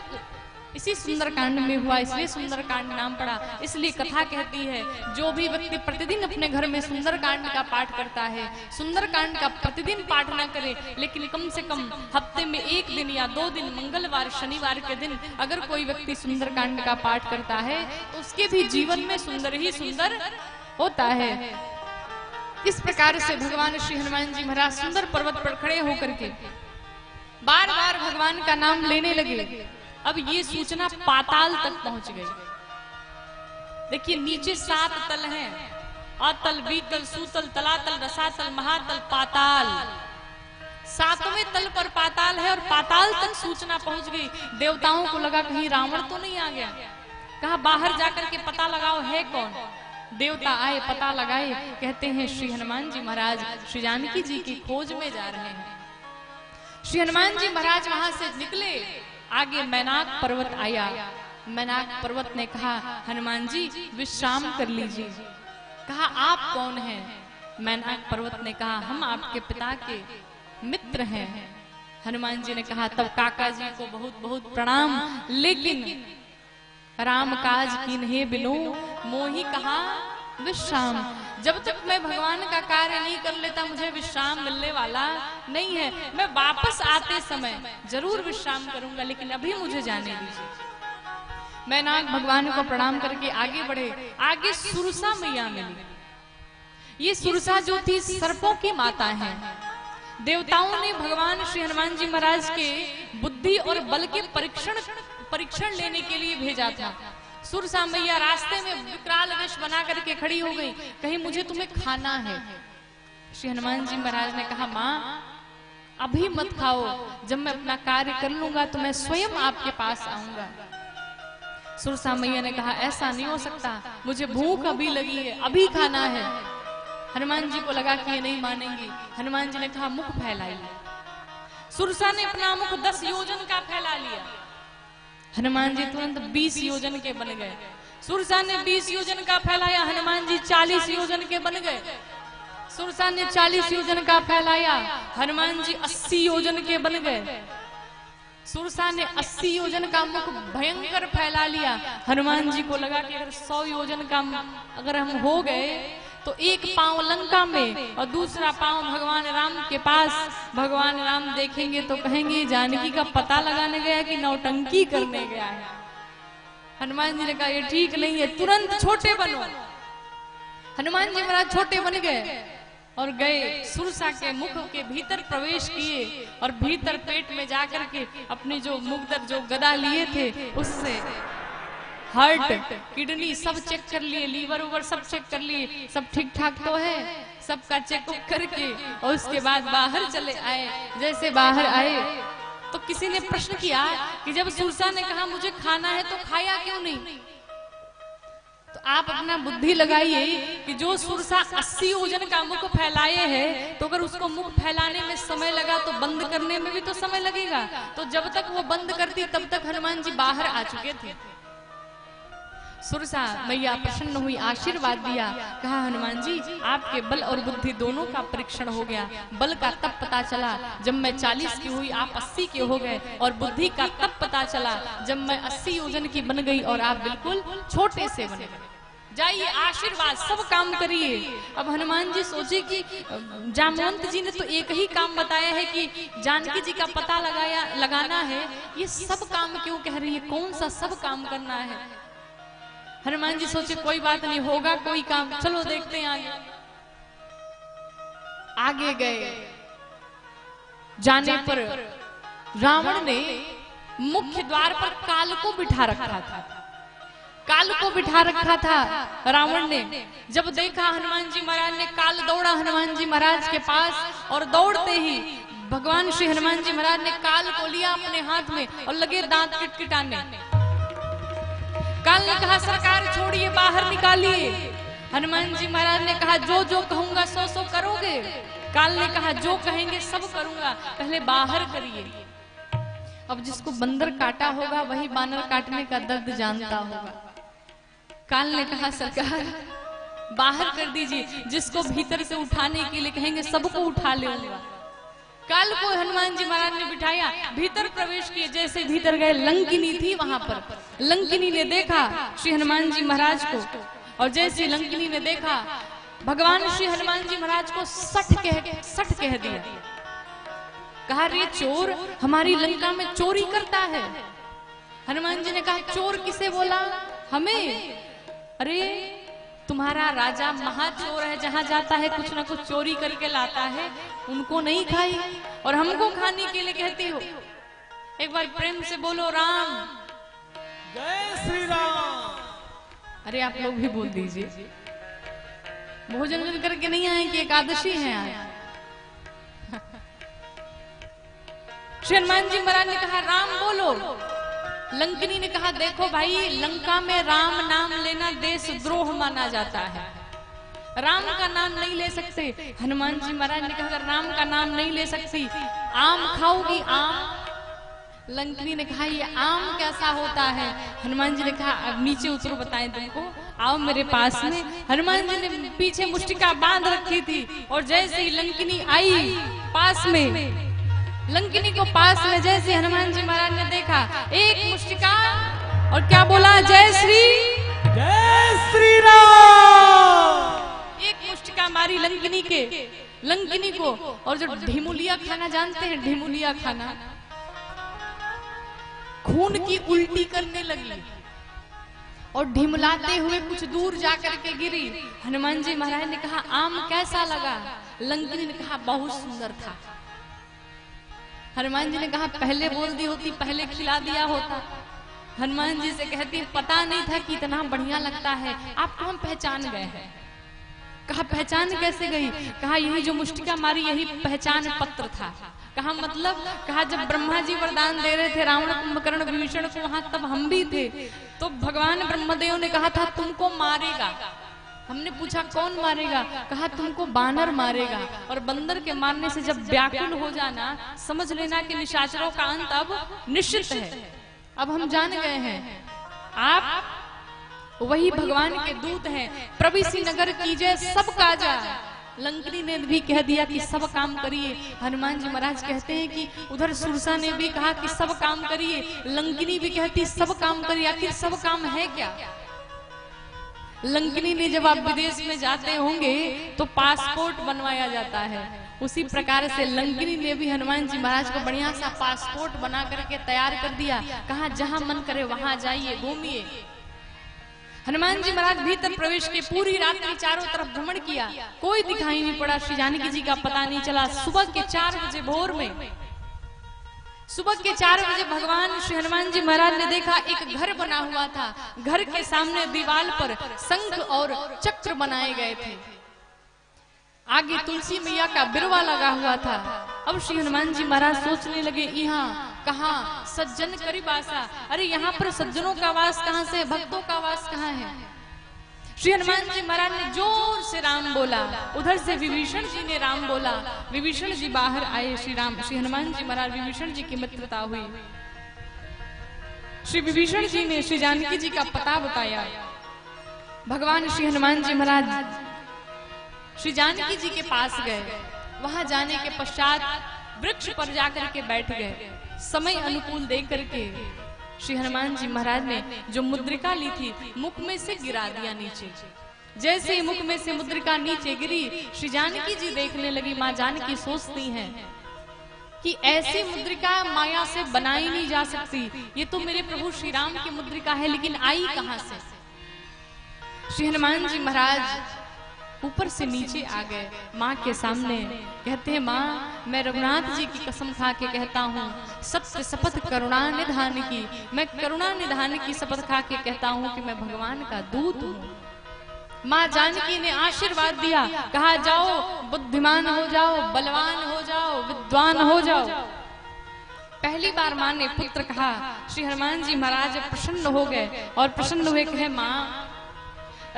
इसी सुंदर कांड में हुआ, इसलिए सुंदर कांड नाम पड़ा। इसलिए कथा कहती है, जो भी व्यक्ति प्रतिदिन अपने घर में सुंदर कांड का पाठ करता है, सुंदर कांड का प्रतिदिन पाठ ना करे, लेकिन कम से कम हफ्ते में 1 दिन या 2 दिन, मंगलवार शनिवार के दिन अगर कोई व्यक्ति सुंदर कांड का पाठ करता है तो उसके भी जीवन में सुंदर ही सुंदर होता है। इस प्रकार से भगवान श्री हनुमान जी महाराज सुंदर पर्वत पर खड़े होकर के बार बार भगवान का नाम लेने लगे। अब ये सूचना पाताल तक पहुंच गई। देखिए नीचे 7 तल हैं, अतल, बीतल, सूतल, तलातल, रसातल, महातल, पाताल। 7वें तल पर पाताल है और पाताल तक सूचना पहुंच गई। देवताओं को लगा कहीं रावण तो नहीं आ गया, कहा बाहर जाकर के पता लगाओ है कौन। देवता आए, पता लगाए, कहते हैं श्री हनुमान जी महाराज श्री जानकी जी की खोज में जा रहे हैं। श्री हनुमान जी महाराज वहां से निकले, आगे मैनाक पर्वत आया। मैनाक पर्वत ने कहा, हनुमान जी विश्राम कर लीजिए। कहा आप कौन हैं? मैनाक पर्वत ने कहा, हम आपके पिता के मित्र हैं। हनुमान जी ने कहा, तब काका जी को बहुत बहुत प्रणाम, लेकिन राम काज कीन्हे बिनु मोहि कहा विश्राम। जब तक मैं भगवान का कार्य नहीं कर लेता मुझे विश्राम मिलने वाला नहीं है। मैं वापस आते समय जरूर विश्राम करूंगा, लेकिन अभी मुझे जाने दीजिए। मैनाक भगवान को प्रणाम करके आगे बढ़े। आगे सुरसा मैया मिली। ये सुरसा जो थी सर्पों की माता है। देवताओं ने भगवान श्री हनुमान जी महाराज के बुद्धि और बल के परीक्षण लेने के लिए भेजा था। सुरसा मैया रास्ते में विकराल वेश बना करके खड़ी हो गई, कहीं मुझे तुम्हें खाना है। श्री हनुमान जी महाराज ने कहा, माँ अभी मत खाओ, जब मैं अपना कार्य कर लूंगा तो मैं स्वयं आपके पास आऊंगा। सुरसा मैया ने कहा, ऐसा नहीं हो सकता, मुझे भूख अभी लगी है, अभी खाना है। हनुमान जी को लगा कि ये नहीं मानेंगी। हनुमान जी ने कहा, मुख फैलाइए। सुरसा ने अपना मुख 10 योजन का फैला लिया। हनुमान जी तुरंत 20 योजन के बन गए। सुरसा ने 20 योजन का फैलाया, हनुमान जी 40 योजन के बन गए। सुरसा ने 40 योजन का फैलाया, हनुमान जी 80 योजन के बन गए। सुरसा ने 80 योजन का मुख भयंकर फैला लिया। हनुमान जी को लगा कि अगर 100 योजन का अगर हम हो गए तो एक पांव लंका में और दूसरा पांव भगवान राम के पास। भगवान राम देखेंगे तो कहेंगे जानकी का पता लगाने गया कि नौटंकी करने गया है। हनुमान जी ने कहा, ये ठीक नहीं है, तुरंत छोटे बनो। हनुमान जी महाराज छोटे बन गए और गए, सुरसा के मुख के भीतर प्रवेश किए और भीतर पेट में जाकर के अपनी जो मुग्धर जो गदा लिए थे उससे हार्ट, किडनी सब चेक कर लिए, लीवर उवर सब चेक कर लिए, सब ठीक ठाक तो है। सबका चेकअप करके और उसके बाद बाहर चले आए। जैसे बाहर आए तो किसी ने प्रश्न किया कि जब सुरसा ने कहा मुझे खाना है तो खाया क्यों नहीं? तो आप अपना बुद्धि लगाइए कि जो सुरसा 80 योजन का मुख फैलाए है, तो अगर उसको मुख फैलाने में समय लगा तो बंद करने में भी तो समय लगेगा। तो जब तक वो बंद करती तब तक हनुमान जी बाहर आ चुके थे। सुरसा मैया प्रसन्न हुई, आशीर्वाद दिया, कहा हनुमान जी आपके बल और बुद्धि दोनों का परीक्षण हो गया। बल का तब पता चला जब मैं 40 की हुई, आप 80 के हो गए, और बुद्धि का तब पता चला जब मैं 80 योजन की बन गई और आप बिल्कुल छोटे से बने। जाइए आशीर्वाद सब काम करिए। अब हनुमान जी सोचे कि जामवंत जी ने तो एक ही काम बताया है कि जानकी जी का पता लगाना है, ये सब काम क्यों कह रही है, कौन सा सब काम करना है। हनुमान जी सोचे कोई बात नहीं, होगा कोई काम, चलो देखते हैं आगे। आगे गए। जाने पर रावण ने मुख्य द्वार पर काल को बिठा रखा था। काल को बिठा रखा था रावण ने। जब देखा हनुमान जी महाराज ने, काल दौड़ा हनुमान जी महाराज के पास और दौड़ते ही भगवान श्री हनुमान जी महाराज ने काल को लिया अपने हाथ में और लगे दांत किटकिटाने। काल ने कहा सरकार छोड़िए, बाहर निकालिए। हनुमान जी महाराज ने कहा जो जो कहूंगा सो सो करोगे। काल ने कहा जो कहेंगे सब करूंगा, पहले बाहर करिए। अब जिसको बंदर काटा होगा वही बानर काटने का दर्द जानता होगा। काल ने कहा सरकार बाहर कर दीजिए, जिसको भीतर से उठाने के लिए कहेंगे सबको उठा लेऊंगा। काल को हनुमान जी महाराज ने बिठाया, भीतर प्रवेश किए। जैसे भीतर गए, लंकिनी थी वहां पर। लंकिनी ने देखा श्री हनुमान जी महाराज को, और जैसे लंकिनी ने देखा भगवान श्री हनुमान जी महाराज को सठ कह दिया। कहा रे चोर, हमारी लंका में चोरी करता है। हनुमान जी ने कहा चोर किसे बोला? हमें। अरे तुम्हारा राजा महाचोर है, जहां जाता है कुछ ना कुछ चोरी करके लाता है, उनको नहीं खाई और हमको खाने के लिए कहती हो। एक बार प्रेम से बोलो राम जय श्री राम। अरे आप लोग भी बोल दीजिए। भोजन करके नहीं आए कि एकादशी है आज। श्री हनुमान जी महाराज ने कहा राम बोलो। लंकिनी ने कहा देखो भाई, लंका में राम नाम लेना देशद्रोह माना जाता है, राम का नाम नहीं ले सकते। हनुमान जी महाराज ने कहा अगर राम का नाम नहीं ले सकती, आम खाओगी? आम? लंकिनी ने कहा ये आम कैसा होता है? हनुमान जी ने कहा अब नीचे उतरो बताएं तुमको, आओ मेरे पास में। हनुमान जी ने पीछे मुष्टिका बांध रखी थी और जैसे ही लंकिनी आई पास में, लंकिनी को पास में जैसे हनुमान जी महाराज ने देखा, एक मुष्टिका और क्या बोला? जय श्री राम। एक मुष्टिका मारी लंकिनी को और जो ढिमुलिया खाना जानते हैं, ढिमुलिया खाना, खून की उल्टी करने लगी और ढिमलाते हुए कुछ दूर जाकर के गिरी। हनुमान जी महाराज ने कहा आम कैसा लगा? लंकिनी ने कहा बहुत सुंदर था। हनुमान जी ने कहा पहले बोल दी होती, पहले खिला दिया होता। हनुमान जी से कहती पता नहीं था कि इतना बढ़िया लगता है, आपको हम पहचान गए हैं। कहा पहचान कैसे गई? कहा यही जो मुष्टिका मारी यही पहचान पत्र था। कहा मतलब? कहा जब ब्रह्मा जी वरदान दे रहे थे रावण कुंभकर्ण विभीषण को वहां, तब हम भी थे, तो भगवान ब्रह्मदेव ने कहा था तुमको मारेगा। हमने पूछा कौन मारेगा? कहा तुमको बानर मारेगा। और बंदर के मारने से जब व्याकुल हो जाना, समझ लेना कि निशाचरों का अंत अब निश्चित है। अब हम जान गए हैं आप वही भगवान के दूत हैं। प्रविसी नगर कीजिए सब काजा। लंकिनी ने भी कह दिया कि सब काम करिए। हनुमान जी महाराज कहते हैं कि उधर सुरसा ने भी कहा कि सब काम करिए, लंकिनी भी कहती सब काम करिए। आखिर सब काम है क्या? लंकिनी ने जब आप विदेश में जाते होंगे तो पासपोर्ट बनवाया जाता है, उसी प्रकार से लंकिनी ने भी हनुमान जी महाराज को बढ़िया सा पासपोर्ट बना करके तैयार कर दिया। कहा जहां मन करे वहां जाइए, घूमिए। हनुमान जी महाराज भीतर प्रवेश के पूरी रात्रि चारों तरफ भ्रमण किया, कोई दिखाई नहीं पड़ा। श्री जानकी जी का पता नहीं चला। सुबह के 4 बजे भोर में, सुबह के 4 बजे भगवान श्री हनुमान जी महाराज ने देखा एक घर बना हुआ था। घर के सामने दीवार पर शंख और चक्र बनाए गए थे। आगे तुलसी मैया का बिरवा लगा हुआ था। अब श्री हनुमान जी महाराज सोचने लगे यहाँ कहाँ सज्जन करीब आसा। अरे यहाँ पर सज्जनों का वास कहाँ से, भक्तों का वास कहाँ है? श्री हनुमान जी महाराज ने जोर से राम बोला। उधर से विभीषण जी ने राम बोला। विभीषण जी बाहर आए। श्री हनुमान जी महाराज विभीषण जी की मित्रता हुई। श्री विभीषण जी ने श्री जानकी जी का पता बताया। भगवान श्री हनुमान जी महाराज श्री जानकी जी के पास गए। वहां जाने के पश्चात वृक्ष पर जाकर के बैठ गए। समय अनुकूल देख करके श्री हनुमान जी महाराज ने जो मुद्रिका ली थी मुख में से गिरा दिया नीचे। जैसे ही मुख में से मुद्रिका नीचे गिरी, श्री जानकी जी देखने लगी। माँ जानकी सोचती हैं कि ऐसी मुद्रिका माया से बनाई नहीं जा सकती। ये तो मेरे प्रभु श्री राम की मुद्रिका है, लेकिन आई कहां से? श्री हनुमान जी महाराज ऊपर से नीचे आ गए माँ के सामने। कहते हैं माँ, मैं रघुनाथ जी की कसम खा के कहता हूँ, सत्य शपथ करुणा निधान की, मैं करुणा निधान की शपथ खा के कहता हूँ कि मैं भगवान का दूत हूँ। माँ जानकी ने आशीर्वाद दिया, कहा जाओ बुद्धिमान हो जाओ, बलवान हो जाओ, विद्वान हो जाओ। पहली बार माँ ने पुत्र कहा। श्री हनुमान जी महाराज प्रसन्न हो गए और प्रसन्न हुए, कहे माँ,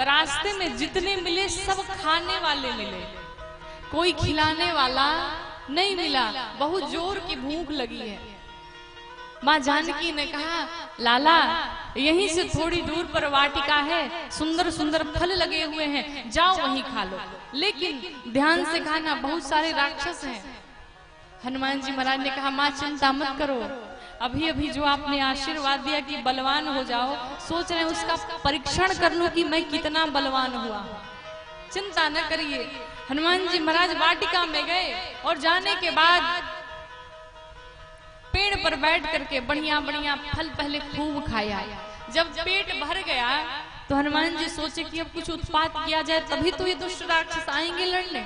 रास्ते में जितने मिले सब खाने वाले मिले, कोई खिलाने वाला नहीं मिला, बहुत जोर की भूख लगी है। माँ जानकी ने कहा, लाला यहीं से थोड़ी दूर पर वाटिका है, सुंदर सुंदर फल लगे हुए हैं, जाओ वहीं खा लो, लेकिन ध्यान से खाना, बहुत सारे राक्षस हैं। हनुमान जी महाराज ने कहा, माँ चिंता मत करो, अभी अभी जो आपने आशीर्वाद दिया कि बलवान हो जाओ, सोच रहे हैं उसका परीक्षण कर लूं कि मैं कितना बलवान हुआ। चिंता न करिए। हनुमान जी महाराज वाटिका में गए और जाने के बाद पेड़ पर बैठ करके बढ़िया बढ़िया फल पहले खूब खाया। जब पेट भर गया तो हनुमान जी सोचे कि अब कुछ उत्पात किया जाए, तभी तो ये दुष्ट राक्षस आएंगे लड़ने।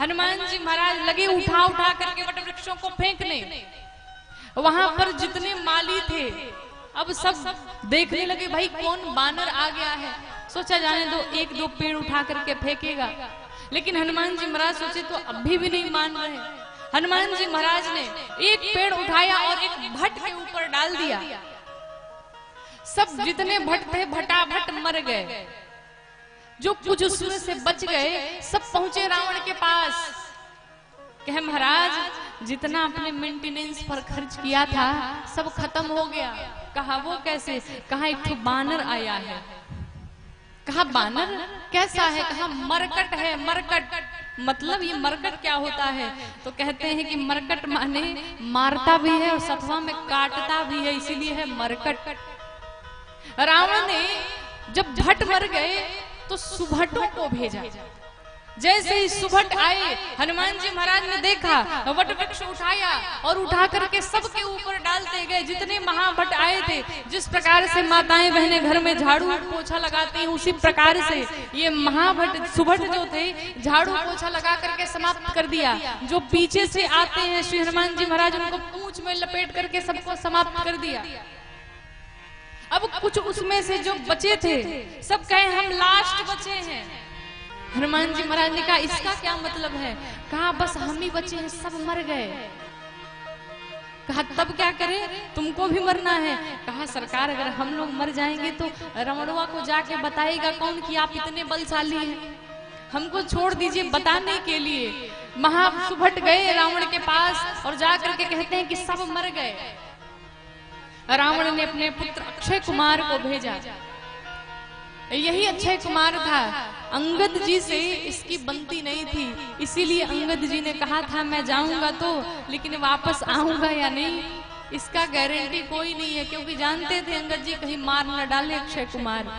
हनुमान जी महाराज लगे उठा उठा करके वट वृक्षों को फेंकने। वहां पर जितने माली थे अब सब देखने लगे, भाई कौन बानर आ गया है। सोचा जाने दो, एक दो पेड़ उठा करके फेंकेगा, लेकिन हनुमान जी महाराज सोचे तो अभी भी नहीं मान रहे। हनुमान जी महाराज ने एक पेड़ उठाया और एक भट के ऊपर डाल दिया। सब जितने भट थे भटाभट मर गए। जो कुछ उसमें से बच गए सब पहुंचे रावण के पास। कहे महाराज, जितना अपने मेंटेनेंस पर खर्च किया था सब खत्म हो गया। कहा वो कैसे? कहा एक तो बानर आया है। कहा बानर कैसा है? कहा मरकट है, मरकट। मतलब ये मरकट क्या होता है? तो कहते हैं कि मरकट माने मारता भी है और सतवा में काटता भी है, इसीलिए है मरकट। रावण ने जब भट मर गए तो सुभटों को भेजा। जैसे ही सुभट आए, हनुमान जी महाराज ने देखा, वट वृक्ष उठाया और उठा करके सबके ऊपर डालते गए। जितने महाभट आए थे, जिस प्रकार से माताएं बहनें घर में झाड़ू पोछा लगाती हैं, उसी प्रकार से ये महाभट सुभट जो थे झाड़ू पोछा लगा करके समाप्त कर दिया। जो पीछे से आते हैं श्री हनुमान जी महाराज उनको पूंछ में लपेट करके सबको समाप्त कर दिया। अब कुछ उसमें से जो बचे थे सब कहे हम लास्ट बचे हैं। हनुमान जी महाराज ने कहा इसका क्या मतलब है? कहा बस हम ही बचे हैं, सब मर गए। कहा तब क्या करें? तुमको भी मरना है? कहा सरकार अगर हम लोग मर जाएंगे तो रावणवा को जाके बताएगा कौन कि आप इतने बलशाली हैं, हमको छोड़ दीजिए बताने के लिए। महासुभट गए रावण के पास और जाकर के कहते हैं कि सब मर गए। रावण ने अपने पुत्र अक्षय कुमार को भेजा। यही अक्षय कुमार था। अंगद जी से इसकी बनती नहीं थी, इसीलिए अंगद जी ने कहा था मैं जाऊंगा तो, लेकिन वापस आऊंगा या नहीं इसका गारंटी कोई नहीं है, क्योंकि जानते थे अंगद जी कहीं मार न डाले अक्षय कुमार।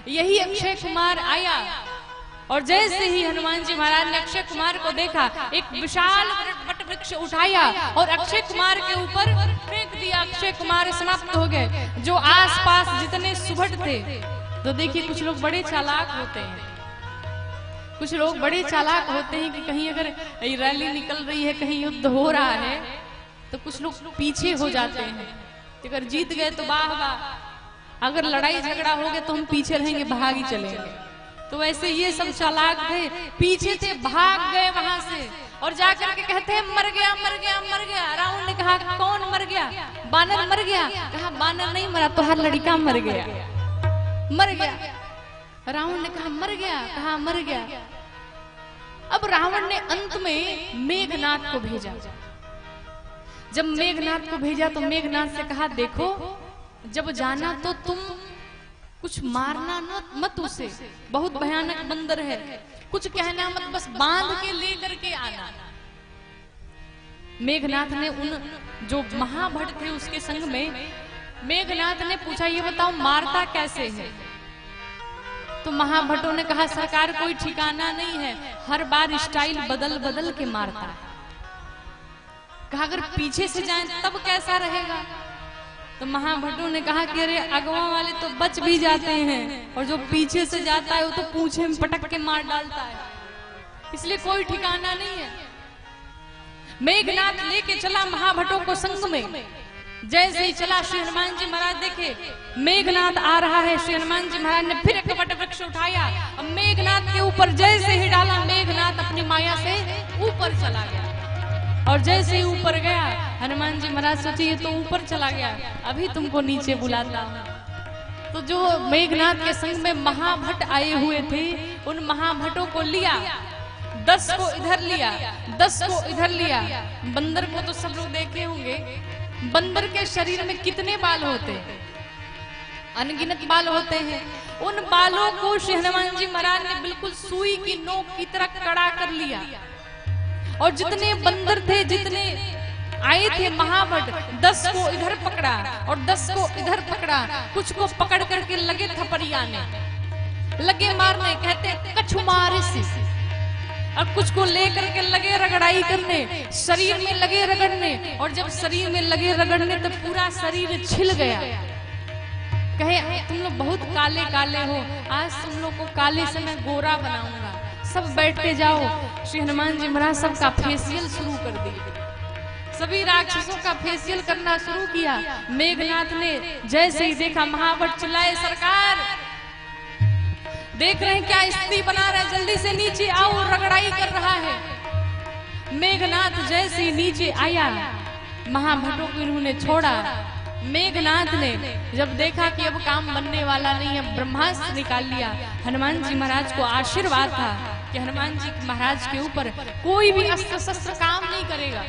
यही अक्षय कुमार आया और जैसे ही हनुमान जी महाराज ने अक्षय कुमार को देखा, एक विशाल वट वृक्ष उठाया और अक्षय कुमार के ऊपर फेंक दिया। अक्षय कुमार समाप्त हो गए। जो आसपास जितने सुभट थे, तो देखिए कुछ लोग बड़े चालाक होते हैं, कुछ लोग बड़े चालाक होते हैं कि कहीं अगर रैली निकल रही है, कहीं युद्ध हो रहा है, तो कुछ लोग पीछे हो जाते हैं। अगर जीत गए तो वाह वाह, अगर लड़ाई झगड़ा हो गया तो हम पीछे रहेंगे, भाग ही चलेंगे। तो वैसे ये सब चालाक थे, पीछे थे, भाग गए वहां से और जाकर के कहते हैं मर गया मर गया मर गया। रावण ने कहा कौन मर गया? बानर मर गया। कहा बानर नहीं मरा, तो हर लड़का मर गया, मर गया। रावण ने कहा मर गया। कहा मर गया। अब रावण ने अंत में मेघनाथ को भेजा। जब मेघनाथ को भेजा तो मेघनाथ से कहा देखो जब जाना तो तुम कुछ मारना मत उसे, बहुत भयानक बंदर है, कुछ कहना मत, बस बांध के लेकर के आना। मेघनाथ ने उन जो महाभट थे उसके संग में मेघनाथ ने पूछा ये बताओ मारता कैसे है? तो महाभटों ने कहा सरकार कोई ठिकाना नहीं है, हर बार स्टाइल बदल बदल के मारता है। कहा अगर पीछे से जाएं तब कैसा रहेगा? तो महाभट्टों ने कहा कि अरे अगवा वाले तो बच भी जाते हैं और जो पीछे से जाता है वो तो पूंछे में पटक के मार डालता है, इसलिए कोई ठिकाना नहीं है। मेघनाथ लेके चला महाभट्टों को संग में। जैसे ही चला श्री हनुमान जी महाराज देखे मेघनाथ आ रहा है, श्री हनुमान जी महाराज ने फिर एक वट वृक्ष उठाया और मेघनाथ के ऊपर जैसे ही डाला, मेघनाथ अपनी माया से ऊपर चला गया। और जैसे ही ऊपर गया हनुमान जी महाराज सोचे ये तो ऊपर चला गया, अभी तुमको नीचे बुलाता हूं। तो जो मेघनाथ के संग में महाभट्ट आए हुए थे उन महाभट्टों को लिया, 10 को इधर लिया, 10 को इधर लिया। बंदर को तो सब लोग देखे होंगे, बंदर के शरीर में कितने बाल होते हैं, अनगिनत बाल होते हैं। उन बालों को श्री हनुमान जी महाराज ने बिल्कुल सुई की नोक की तरह कड़ा कर लिया और जितने बंदर थे, जितने आए थे महाभट्ट, 10 को इधर पकड़ा और 10 को इधर पकड़ा। कुछ को पकड़ करके लगे थपड़ियाने, लगे मारने, कहते कछु मारे सी, और कुछ को लेकर के लगे रगड़ाई करने, शरीर में लगे रगड़ने। और जब शरीर में लगे रगड़ने तो पूरा शरीर छिल गया। कहे तुम लोग बहुत काले काले हो, आज तुम लोग को काले से मैं गोरा बनाऊंगा, सब बैठते जाओ। श्री हनुमान जी महाराज सबका फेशियल शुरू कर दिए, सभी राक्षसों का फेशियल करना शुरू किया। मेघनाथ ने जैसे ही देखा महाभट्ट चिल्लाए, सरकार देख रहे हैं क्या स्त्री बना रहा है, जल्दी से नीचे आओ, रगड़ाई कर रहा है। मेघनाथ जैसे ही नीचे आया महाभट्टों को इन्होंने छोड़ा। मेघनाथ ने जब देखा कि अब काम बनने वाला नहीं है, ब्रह्मास्त्र निकाल लिया। हनुमान जी महाराज को आशीर्वाद था कि हनुमान जी महाराज के ऊपर कोई भी अस्त्र शस्त्र काम नहीं करेगा।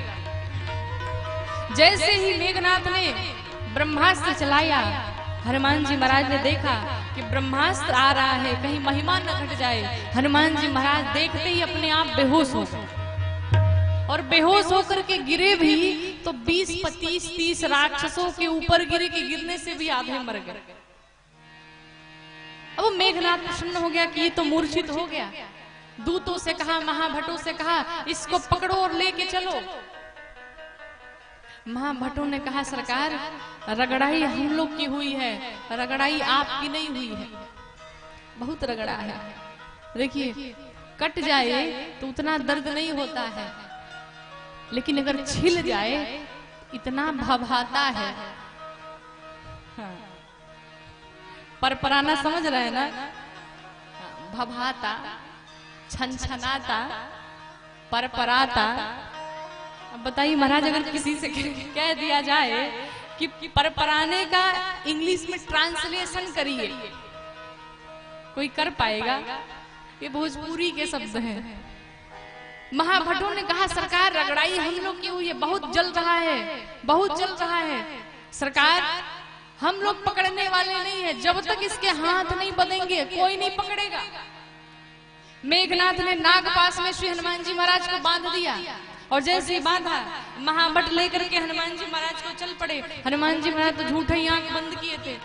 जैसे ही मेघनाथ ने ब्रह्मास्त्र चलाया, हनुमान जी महाराज ने देखा कि ब्रह्मास्त्र आ रहा है, कहीं महिमा न घट जाए। हनुमान जी महाराज देखते ही अपने आप बेहोश हो गए और बेहोश होकर के गिरे भी तो 20, 25, 30 राक्षसों के ऊपर गिरे कि गिरने से भी आधे मर गए। अब मेघनाथ प्रसन्न हो गया कि ये तो मूर्छित हो गया। दूतों से कहा, महाभट्टों से कहा, इसको पकड़ो और लेके चलो। महाभट्टों ने कहा, सरकार रगड़ाई हम लोग की हुई है, रगड़ाई आपकी नहीं हुई है, बहुत रगड़ा है। देखिए कट जाए तो उतना दर्द नहीं होता है, लेकिन अगर छिल जाए इतना भभाता है। हाँ। परपराना समझ रहे हैं ना, भभाता, छनछनाता, परपराता। अब बताइए महाराज, अगर किसी से कह दिया जाए कि परपराने का इंग्लिश में ट्रांसलेशन करिए, कोई कर पाएगा? ये भोजपुरी के शब्द हैं। महाभट्टों ने कहा, सरकार रगड़ाई हम लोग की हुई है, बहुत जल रहा है, बहुत जल रहा है। सरकार हम लोग पकड़ने वाले नहीं है, जब तक इसके हाथ नहीं बंधेंगे कोई नहीं पकड़ेगा। मेघनाथ ने नागपाश में श्री हनुमान जी महाराज को बांध दिया और जैसे ही बांधा, महाभट्ट लेकर के हनुमान जी महाराज को चल पड़े। हनुमान जी महाराज तो झूठे ही आंख बंद किए थे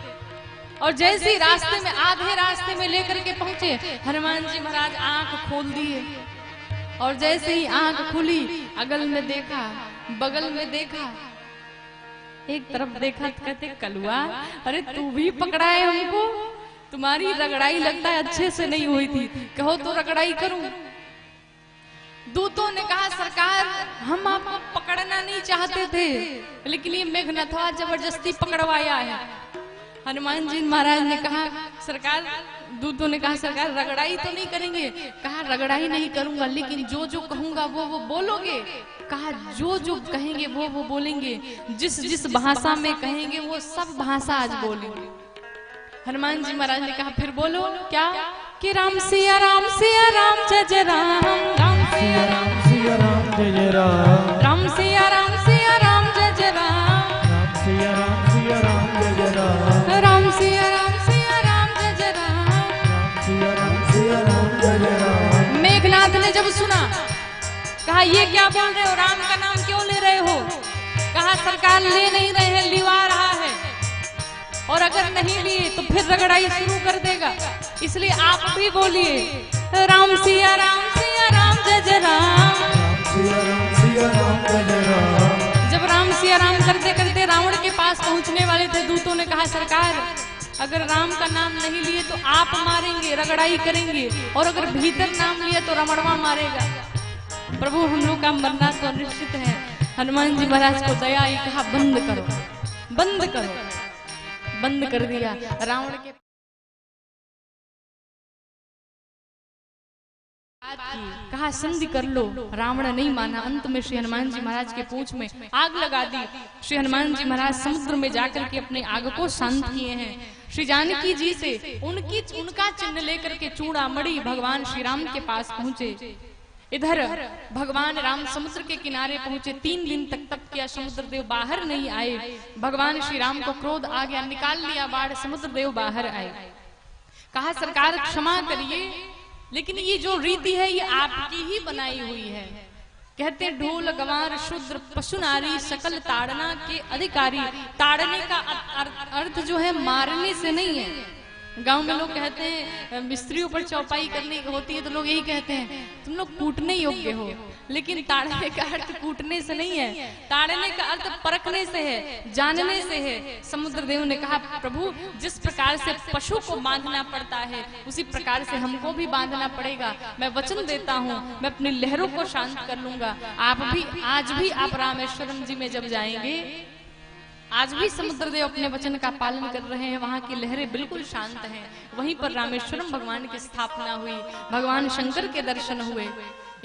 और जैसे ही रास्ते में, आधे रास्ते में लेकर के पहुंचे, हनुमान जी महाराज आंख खोल दिए और जैसे ही आंख खुली, अगल में देखा, बगल में देखा, एक तरफ देखा, कहते कलुआ, अरे तू भी पकड़ा है हमको, तुम्हारी रगड़ाई लगता है अच्छे से नहीं हुई थी, कहो तो रगड़ाई करूं। दूतों ने कहा, सरकार हम आपको पकड़ना नहीं चाहते थे, लेकिन ये मेघनाथवा जबरदस्ती पकड़वाया है। हनुमान जी महाराज ने कहा, सरकार, दूतों ने कहा, सरकार रगड़ाई तो नहीं करेंगे। कहा रगड़ाई नहीं करूंगा, लेकिन जो जो कहूंगा वो बोलोगे। कहा जो जो कहेंगे वो बोलेंगे, जिस जिस भाषा में कहेंगे वो सब भाषा आज बोलेंगे। हनुमान जी महाराज ने कहा, फिर बोलो क्या? कि राम सिया राम सिया राम जय जय राम, राम सिया राम सिया राम जय जय राम, राम सिया राम सिया राम जय जय राम, राम सिया राम सिया राम जय जय राम, राम सिया राम सिया राम जय जय राम, राम सिया राम सिया राम जय जय राम। मेघनाथ ने जब सुना, कहा ये क्या बोल रहे हो, राम का नाम क्यों ले रहे हो? कहा सरकार ले नहीं रहे हैं, लिवा रहा है, और अगर नहीं लिए तो फिर रगड़ाई शुरू कर देगा, इसलिए आप भी बोलिए राम सिया राम जय जय राम, राम सिया राम जय जय राम। जब राम सिया राम करते करते रावण के पास पहुंचने वाले थे। दूतों ने कहा सरकार अगर राम का नाम नहीं लिए तो आप मारेंगे, रगड़ाई करेंगे, और अगर भीतर नाम लिया तो रमणवा मारेगा। प्रभु हम लोग का मरना तो निश्चित है। हनुमान जी महाराज को दया आई, कहा बंद करो, बंद करो। बंद कर दिया। रावण के कहा संधि कर लो। रावण नहीं माना। अंत में श्री हनुमान जी महाराज के पूंछ में आग लगा दी। श्री हनुमान जी महाराज समुद्र में जाकर के अपने आग को शांत किए हैं। श्री जानकी जी से उनका चिन्ह लेकर के चूड़ामणि भगवान श्री राम के पास पहुंचे। इधर भगवान राम समुद्र के किनारे पहुंचे। 3 दिन तक तप किया, समुद्र देव बाहर नहीं आए। भगवान श्री राम को क्रोध आ गया, निकाल लिया बाढ़, समुद्र देव बाहर आए। कहा सरकार क्षमा करिए, लेकिन ये जो रीति है ये आपकी ही बनाई हुई है। कहते ढोल गवार शूद्र पशु नारी सकल ताड़ना के अधिकारी। ताड़ने का अर्थ जो है मारने से नहीं है। गांव में लोग कहते हैं मिस्त्रियों पर चौपाई करने की होती है तो लोग यही कहते हैं तुम लोग कूटने योग्य हो, लेकिन ताड़ने का अर्थ कूटने से नहीं है। ताड़ने का अर्थ परखने से है, जानने से है। समुद्र देव ने कहा प्रभु जिस प्रकार से पशु को बांधना पड़ता है उसी प्रकार से हमको भी बांधना पड़ेगा। मैं वचन देता हूँ मैं अपनी लहरों को शांत कर लूंगा। आप भी आज भी आप रामेश्वरम जी में जब जाएंगे, आज भी समुद्र देव अपने वचन का पालन कर रहे हैं। वहां की लहरें बिल्कुल शांत हैं। वहीं पर रामेश्वरम भगवान की स्थापना हुई, भगवान शंकर के दर्शन हुए।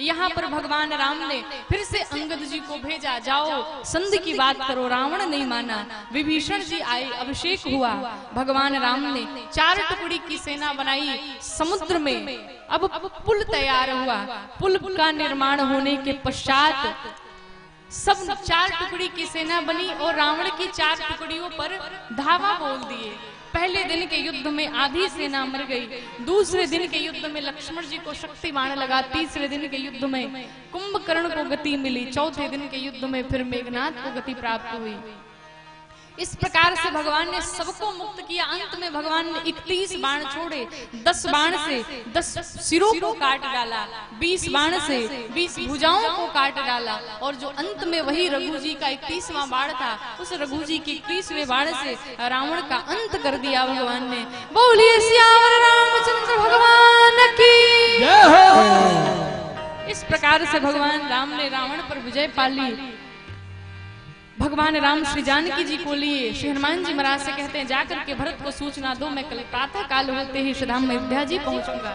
यहाँ पर भगवान राम ने फिर से अंगद जी को भेजा, जाओ संधि की बात करो। रावण नहीं माना। विभीषण जी आए, अभिषेक हुआ। भगवान राम ने 4 टुकड़ी की सेना बनाई समुद्र में। अब पुल तैयार हुआ। पुल का निर्माण होने के पश्चात सब 4 टुकड़ी की सेना बनी और रावण की 4 टुकड़ियों पर धावा बोल दिए। पहले दिन के युद्ध में आधी सेना मर गई। दूसरे दिन के युद्ध में लक्ष्मण जी को शक्ति बाण लगा। तीसरे दिन के युद्ध में कुंभकर्ण को गति मिली। चौथे दिन के युद्ध में फिर मेघनाथ को गति प्राप्त हुई। इस प्रकार से भगवान ने सबको मुक्त किया। अंत में भगवान ने 31 बाण छोड़े। 10 बाण से 10 सिरों को काट डाला, 20 बाण से 20 भुजाओं को काट डाला, और जो अंत में वही रघु जी का 31वां बाण था, उस रघु जी के 31वें बाण से रावण का अंत कर दिया भगवान ने। बोलिए सियावर रामचंद्र भगवान की जय हो। इस प्रकार से भगवान राम ने रावण पर विजय पाली। भगवान राम श्री जानकी जी को लिए श्री हनुमान जी महाराज से कहते हैं जाकर के भरत को सूचना दो, मैं कल प्रातः काल होते ही श्रीधाम अयोध्या जी पहुंचूंगा।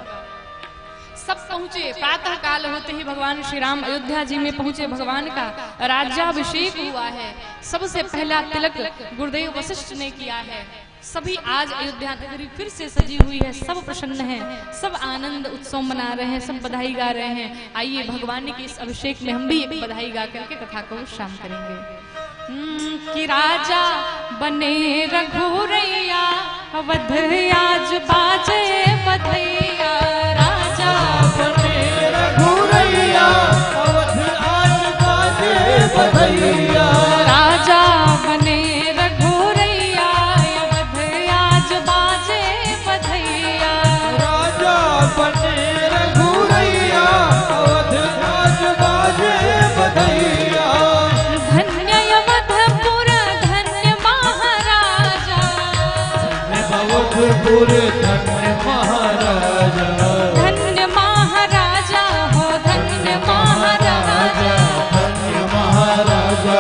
सब पहुंचे। प्रातः काल होते ही भगवान श्री राम अयोध्या जी में पहुंचे। भगवान का राज्याभिषेक हुआ है। सबसे पहला तिलक गुरुदेव वशिष्ठ ने किया है। सभी आज अयोध्या नगरी फिर से सजी हुई है। सब प्रसन्न हैं, सब आनंद उत्सव मना रहे हैं, सब बधाई गा रहे हैं। आइए भगवान के इस अभिषेक में हम भी एक बधाई गा करके कथा को शाम करेंगे। कि राजा बने रघुरैया अवध आज बाजे बधैया। राजा बने रघुरैया अवध आज बाजे बधैया। राजा बने रघुरैया अवध आज बाजे बधैया। राजा बने रघुरैया अवध आज बाजे बधैया। अवधपुर धन्य महाराजा, धन्य महाराजा हो, धन्य महाराजा, धन्य महाराजा,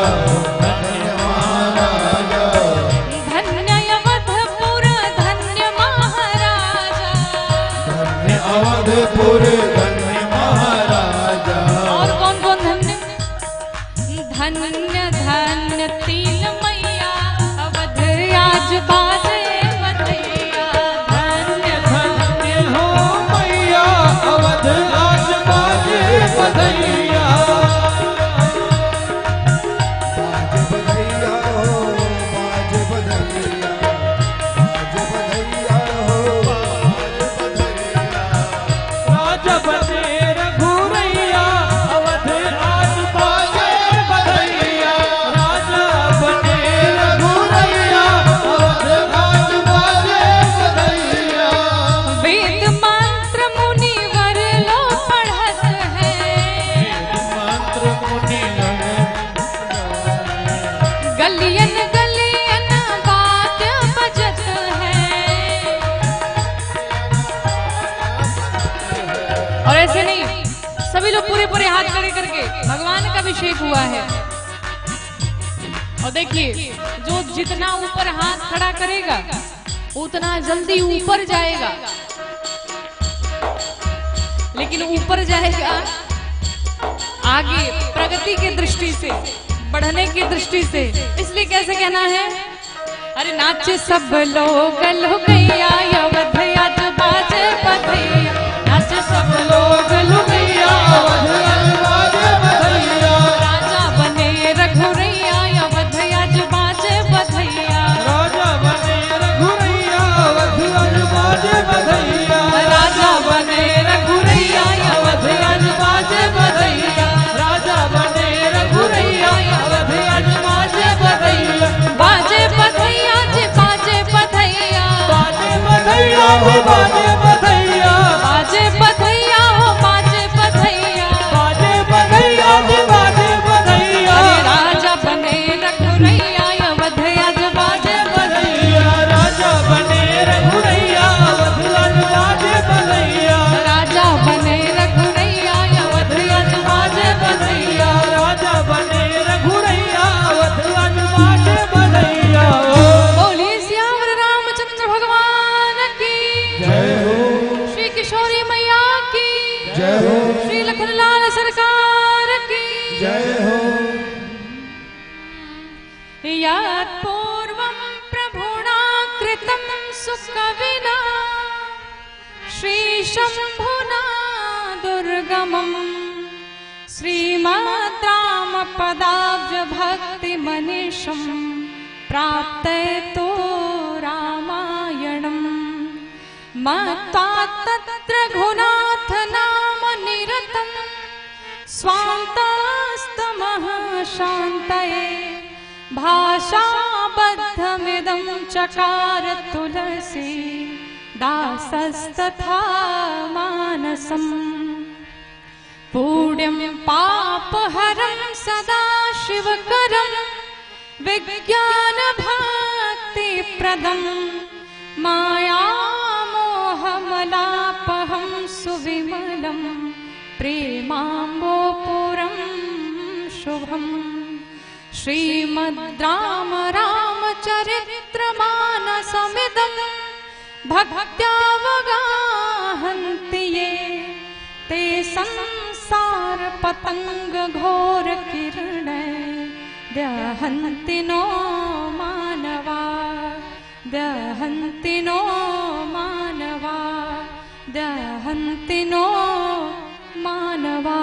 धन्य महाराजा। धन्य अवधपुर धन्य महाराजा, धन्य अवधपुर धन्य महाराजा। और कौन कौन धन्य? धन्य धन्य तीन मैया अवध आज बाजे बधैया। धन्य धन्य हो मैया अवध आज बाजे बधैया। बाज बधैया हो, बाज बधैया, बाज बधैया हो, बाज बधैया। राजा बने रघु और ऐसे नहीं, सभी लोग पूरे पूरे हाथ खड़े करके भगवान का अभिषेक हुआ है। और देखिए, जो जितना ऊपर हाथ खड़ा करेगा उतना जल्दी ऊपर जाएगा, लेकिन ऊपर जाएगा आगे प्रगति की दृष्टि से, बढ़ने की दृष्टि से। इसलिए कैसे कहना है, अरे नाचे सब लोग लुगैया अवध आज बाजे बधैया, नाचे सब लोग लुगैया अवध आज बाजे बधैया, राजा बने रघुरैया अवध आज बाजे बधैया, राजा बने रघुरैया अवध आज बाजे बधैया, राजा बने रघुरैया अवध आज बाजे बधैया, राजा बने रघुरैया अवध आज बाजे बधैया, बाजे बधैया जी बाजे बधैया, बाजे बधैया हो बाजे बधैया, बाजे बधैया हो बाजे बधैया, बाजे बधैया जी बाजे बधैया, अरे राजा बने रघुरैया अवध आज बाजे बधैया, राजा बने रघुरैया अवध आज बाजे बधैया, राजा बने रघुरैया अवध आज बाजे बधैया, राजा बने रघुरैया अवध आज बाजे बधैया। बोलिए सियावर रामचंद्र भगवान की जय हो श्री किशोरी मैया की जय हो श्री लखनलाल सरकार की जय हो यात् पूर्वं प्रभुना कृतं सुकविना श्रीशम्भुना दुर्गमं श्रीमद्रामपदाब्जभक्तिमनीषं प्राप्तयतो रामायणं मत्वा तत्र घुनाथ नाम निरतं स्वान्तस्तमः शान्तये भाषाबद्धमिदं चकार तुलसी दासस्तथा मानसम् पुण्यं पापहरं सदा शिवकरं विज्ञानभक्तिप्रदं मायामोहमलापहं सुविमलं प्रेमाम्बोपुरं शुभम् श्रीमद् राम रामचरित्रमानसमिदं भक्त्यावगाहन्ति ये ते संसार पतंग घोर किरण दहन्ति नो मानवा, दहन्ति नो मानवा, दहन्ति नो मानवा।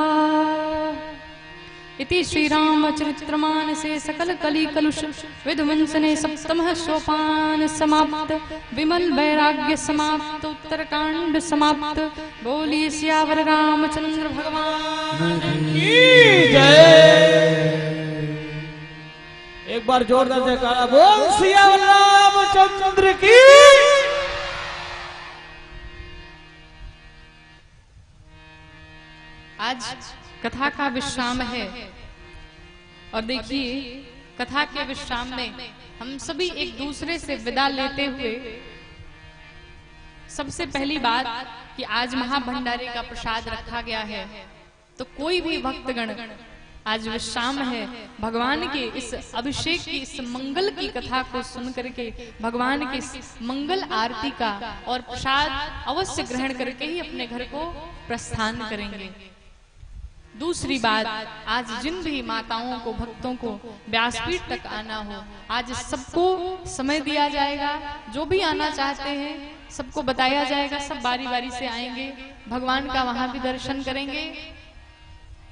इति श्रीरामचरित्रमानसे सकल कली कलुष विध्वंसने सप्तमः सोपान समाप्त, विमल वैराग्य समाप्त, उत्तरकांड समाप्त। बोलिए सियावर रामचंद्र भगवान की जय। एक बार जोरदार जयकारा बोल सियावर रामचंद्र की। आज कथा का विश्राम है और देखिए कथा के विश्राम में हम सभी एक दूसरे से विदा लेते हुए सबसे पहली बात कि आज महाभंडारे का प्रसाद रखा गया है, तो कोई भी भक्तगण आज विश्राम है, भगवान के इस अभिषेक की इस मंगल की कथा को सुन करके भगवान के इस मंगल आरती का और प्रसाद अवश्य ग्रहण करके ही अपने घर को प्रस्थान करेंगे। दूसरी बात, आज जिन भी माताओं को भक्तों को व्यासपीठ तक आना हो, आज सबको समय दिया जाएगा। जो भी आना चाहते हैं सबको बताया जाएगा, सब बारी बारी से आएंगे, भगवान का वहां भी दर्शन करेंगे।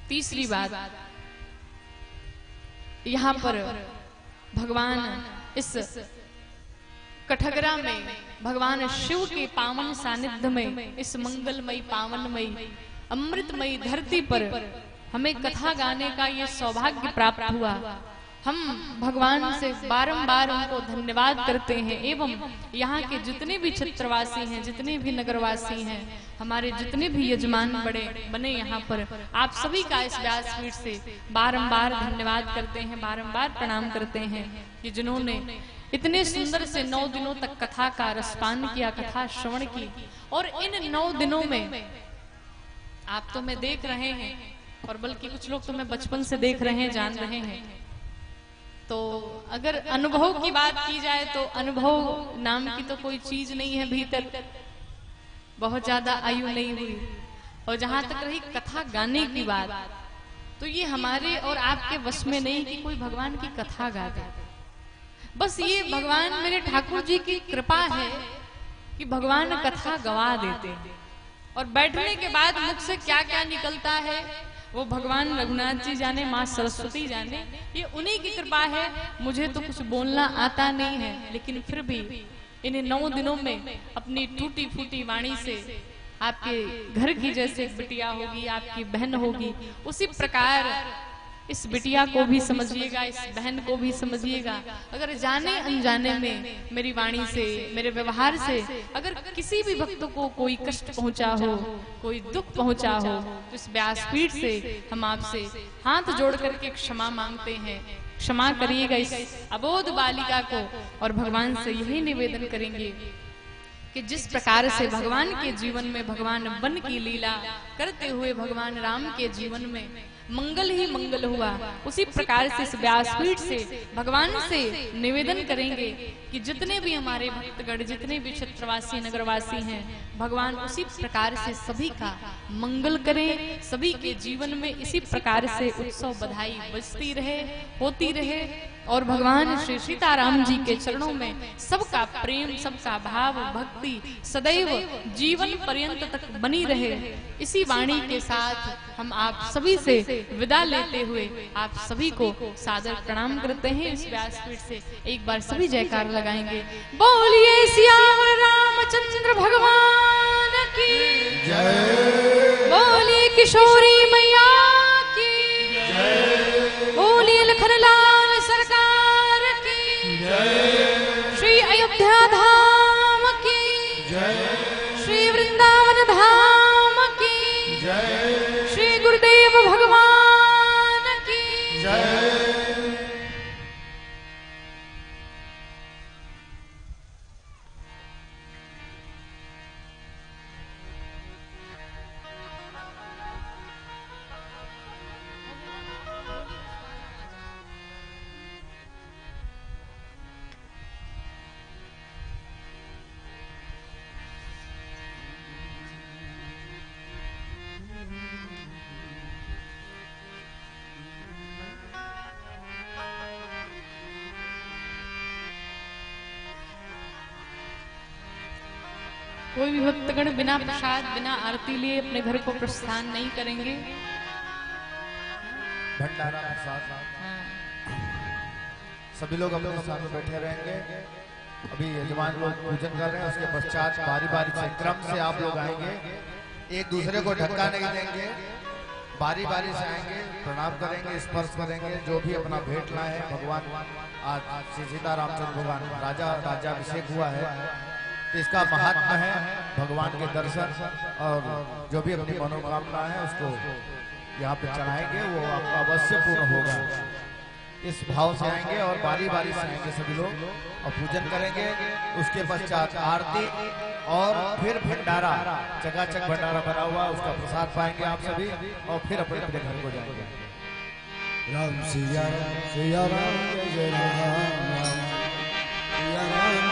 तीसरी बात, यहाँ पर भगवान इस कठगरा में भगवान शिव के पावन सानिध्य में, इस मंगलमयी पावनमयी अमृतमयी धरती पर हमें कथा गाने का ये सौभाग्य प्राप्त हुआ। हम भगवान से बारंबार उनको धन्यवाद करते हैं एवं यहाँ के जितने भी क्षेत्रवासी हैं, जितने भी नगरवासी हैं, हमारे जितने भी यजमान बने यहाँ पर, आप सभी का इस व्यासपीठ से बारंबार धन्यवाद करते हैं, बारंबार प्रणाम करते हैं कि जिन्होंने इतने सुंदर से 9 दिनों तक कथा का रसपान किया, कथा श्रवण की। और इन 9 दिनों में आप तो मैं देख रहे हैं, और बल्कि कुछ लोग तो मैं बचपन से देख रहे हैं, जान रहे हैं। तो अगर अनुभव की बात की जाए तो अनुभव नाम की तो कोई चीज नहीं है भीतर, बहुत ज्यादा आयु नहीं हुई। और जहां तक रही कथा गाने की बात, तो ये हमारे और आपके वश में नहीं कि कोई भगवान की कथा गा दे। बस ये भगवान मेरे ठाकुर जी की कृपा है कि भगवान कथा गवा देते हैं, और बैठने के बाद मुख से क्या क्या निकलता है वो भगवान रघुनाथ जी जाने, माँ सरस्वती जाने। ये उन्हीं की कृपा है। मुझे तो कुछ बोलना आता नहीं है, लेकिन फिर भी इन 9 दिनों में अपनी टूटी फूटी वाणी से आपके घर की जैसे एक बिटिया होगी, आपकी बहन होगी, उसी प्रकार इस बिटिया को भी समझिएगा, इस बहन को भी समझिएगा। अगर जाने अनजाने में मेरी वाणी से, मेरे व्यवहार से अगर किसी भी भक्त को कोई कष्ट पहुंचा हो, कोई दुख पहुंचा हो, तो इस व्यासपीठ से हम आपसे हाथ जोड़ करके क्षमा मांगते हैं। क्षमा करिएगा इस अबोध बालिका को, और भगवान से यही निवेदन करेंगे कि जिस प्रकार से भगवान के जीवन में भगवान वन की लीला करते हुए भगवान राम के जीवन में मंगल ही मंगल हुआ, उसी प्रकार से इस व्यासपीठ से भगवान से निवेदन करेंगे कि जितने भी हमारे भक्तगण, जितने भी क्षेत्रवासी नगरवासी हैं, भगवान उसी प्रकार से सभी का मंगल करें, सभी के जीवन में इसी प्रकार से उत्सव बधाई बजती रहे, होती रहे, और भगवान श्री सीताराम जी के चरणों में सबका प्रेम, सबका भाव, भक्ति सदैव जीवन पर्यंत तक बनी रहे। इसी वाणी के साथ हम आप सभी से विदा लेते हुए आप सभी को सादर प्रणाम करते हैं। इस व्यासपीठ से एक बार सभी जयकार लगाएंगे। बोलिए सियावर रामचंद्र भगवान की जय। बोलिए किशोरी मैया की जय। बोलिए लखनलाल सरकार की जय। श्री अयोध्या धाम की जय। श्री वृंदावन धाम की जय। श्री गुरुदेव भगवान की जय। कोई भी भक्तगण बिना प्रसाद, बिना आरती लिए अपने घर को प्रस्थान नहीं करेंगे। भंडारा प्रसाद सभी लोग अपने स्थान में बैठे रहेंगे। अभी यजमान लोग पूजन कर रहे हैं, उसके पश्चात बारी बारी से क्रम से आप लोग आएंगे, एक दूसरे को धक्का नहीं देंगे, बारी बारी से आएंगे, प्रणाम करेंगे, स्पर्श करेंगे। जो भी अपना भेंट लाए हैं, भगवान आज श्री सीतारामचंद्र भगवान राजा राज्याभिषेक हुआ है, इसका महात्मा है भगवान के दर्शन, और जो भी अपनी मनोकामना है उसको यहाँ पे चढ़ाएंगे, वो आपका अवश्य पूर्ण होगा। इस भाव से आएंगे और बारी बारी से आएंगे सभी लोग और पूजन करेंगे। उसके पश्चात आरती और फिर भंडारा, चकाचक भंडारा बना हुआ, उसका प्रसाद पाएंगे आप सभी, और फिर अपने अपने घर को जाएंगे। राम सिया राम जय जय राम, राम सिया राम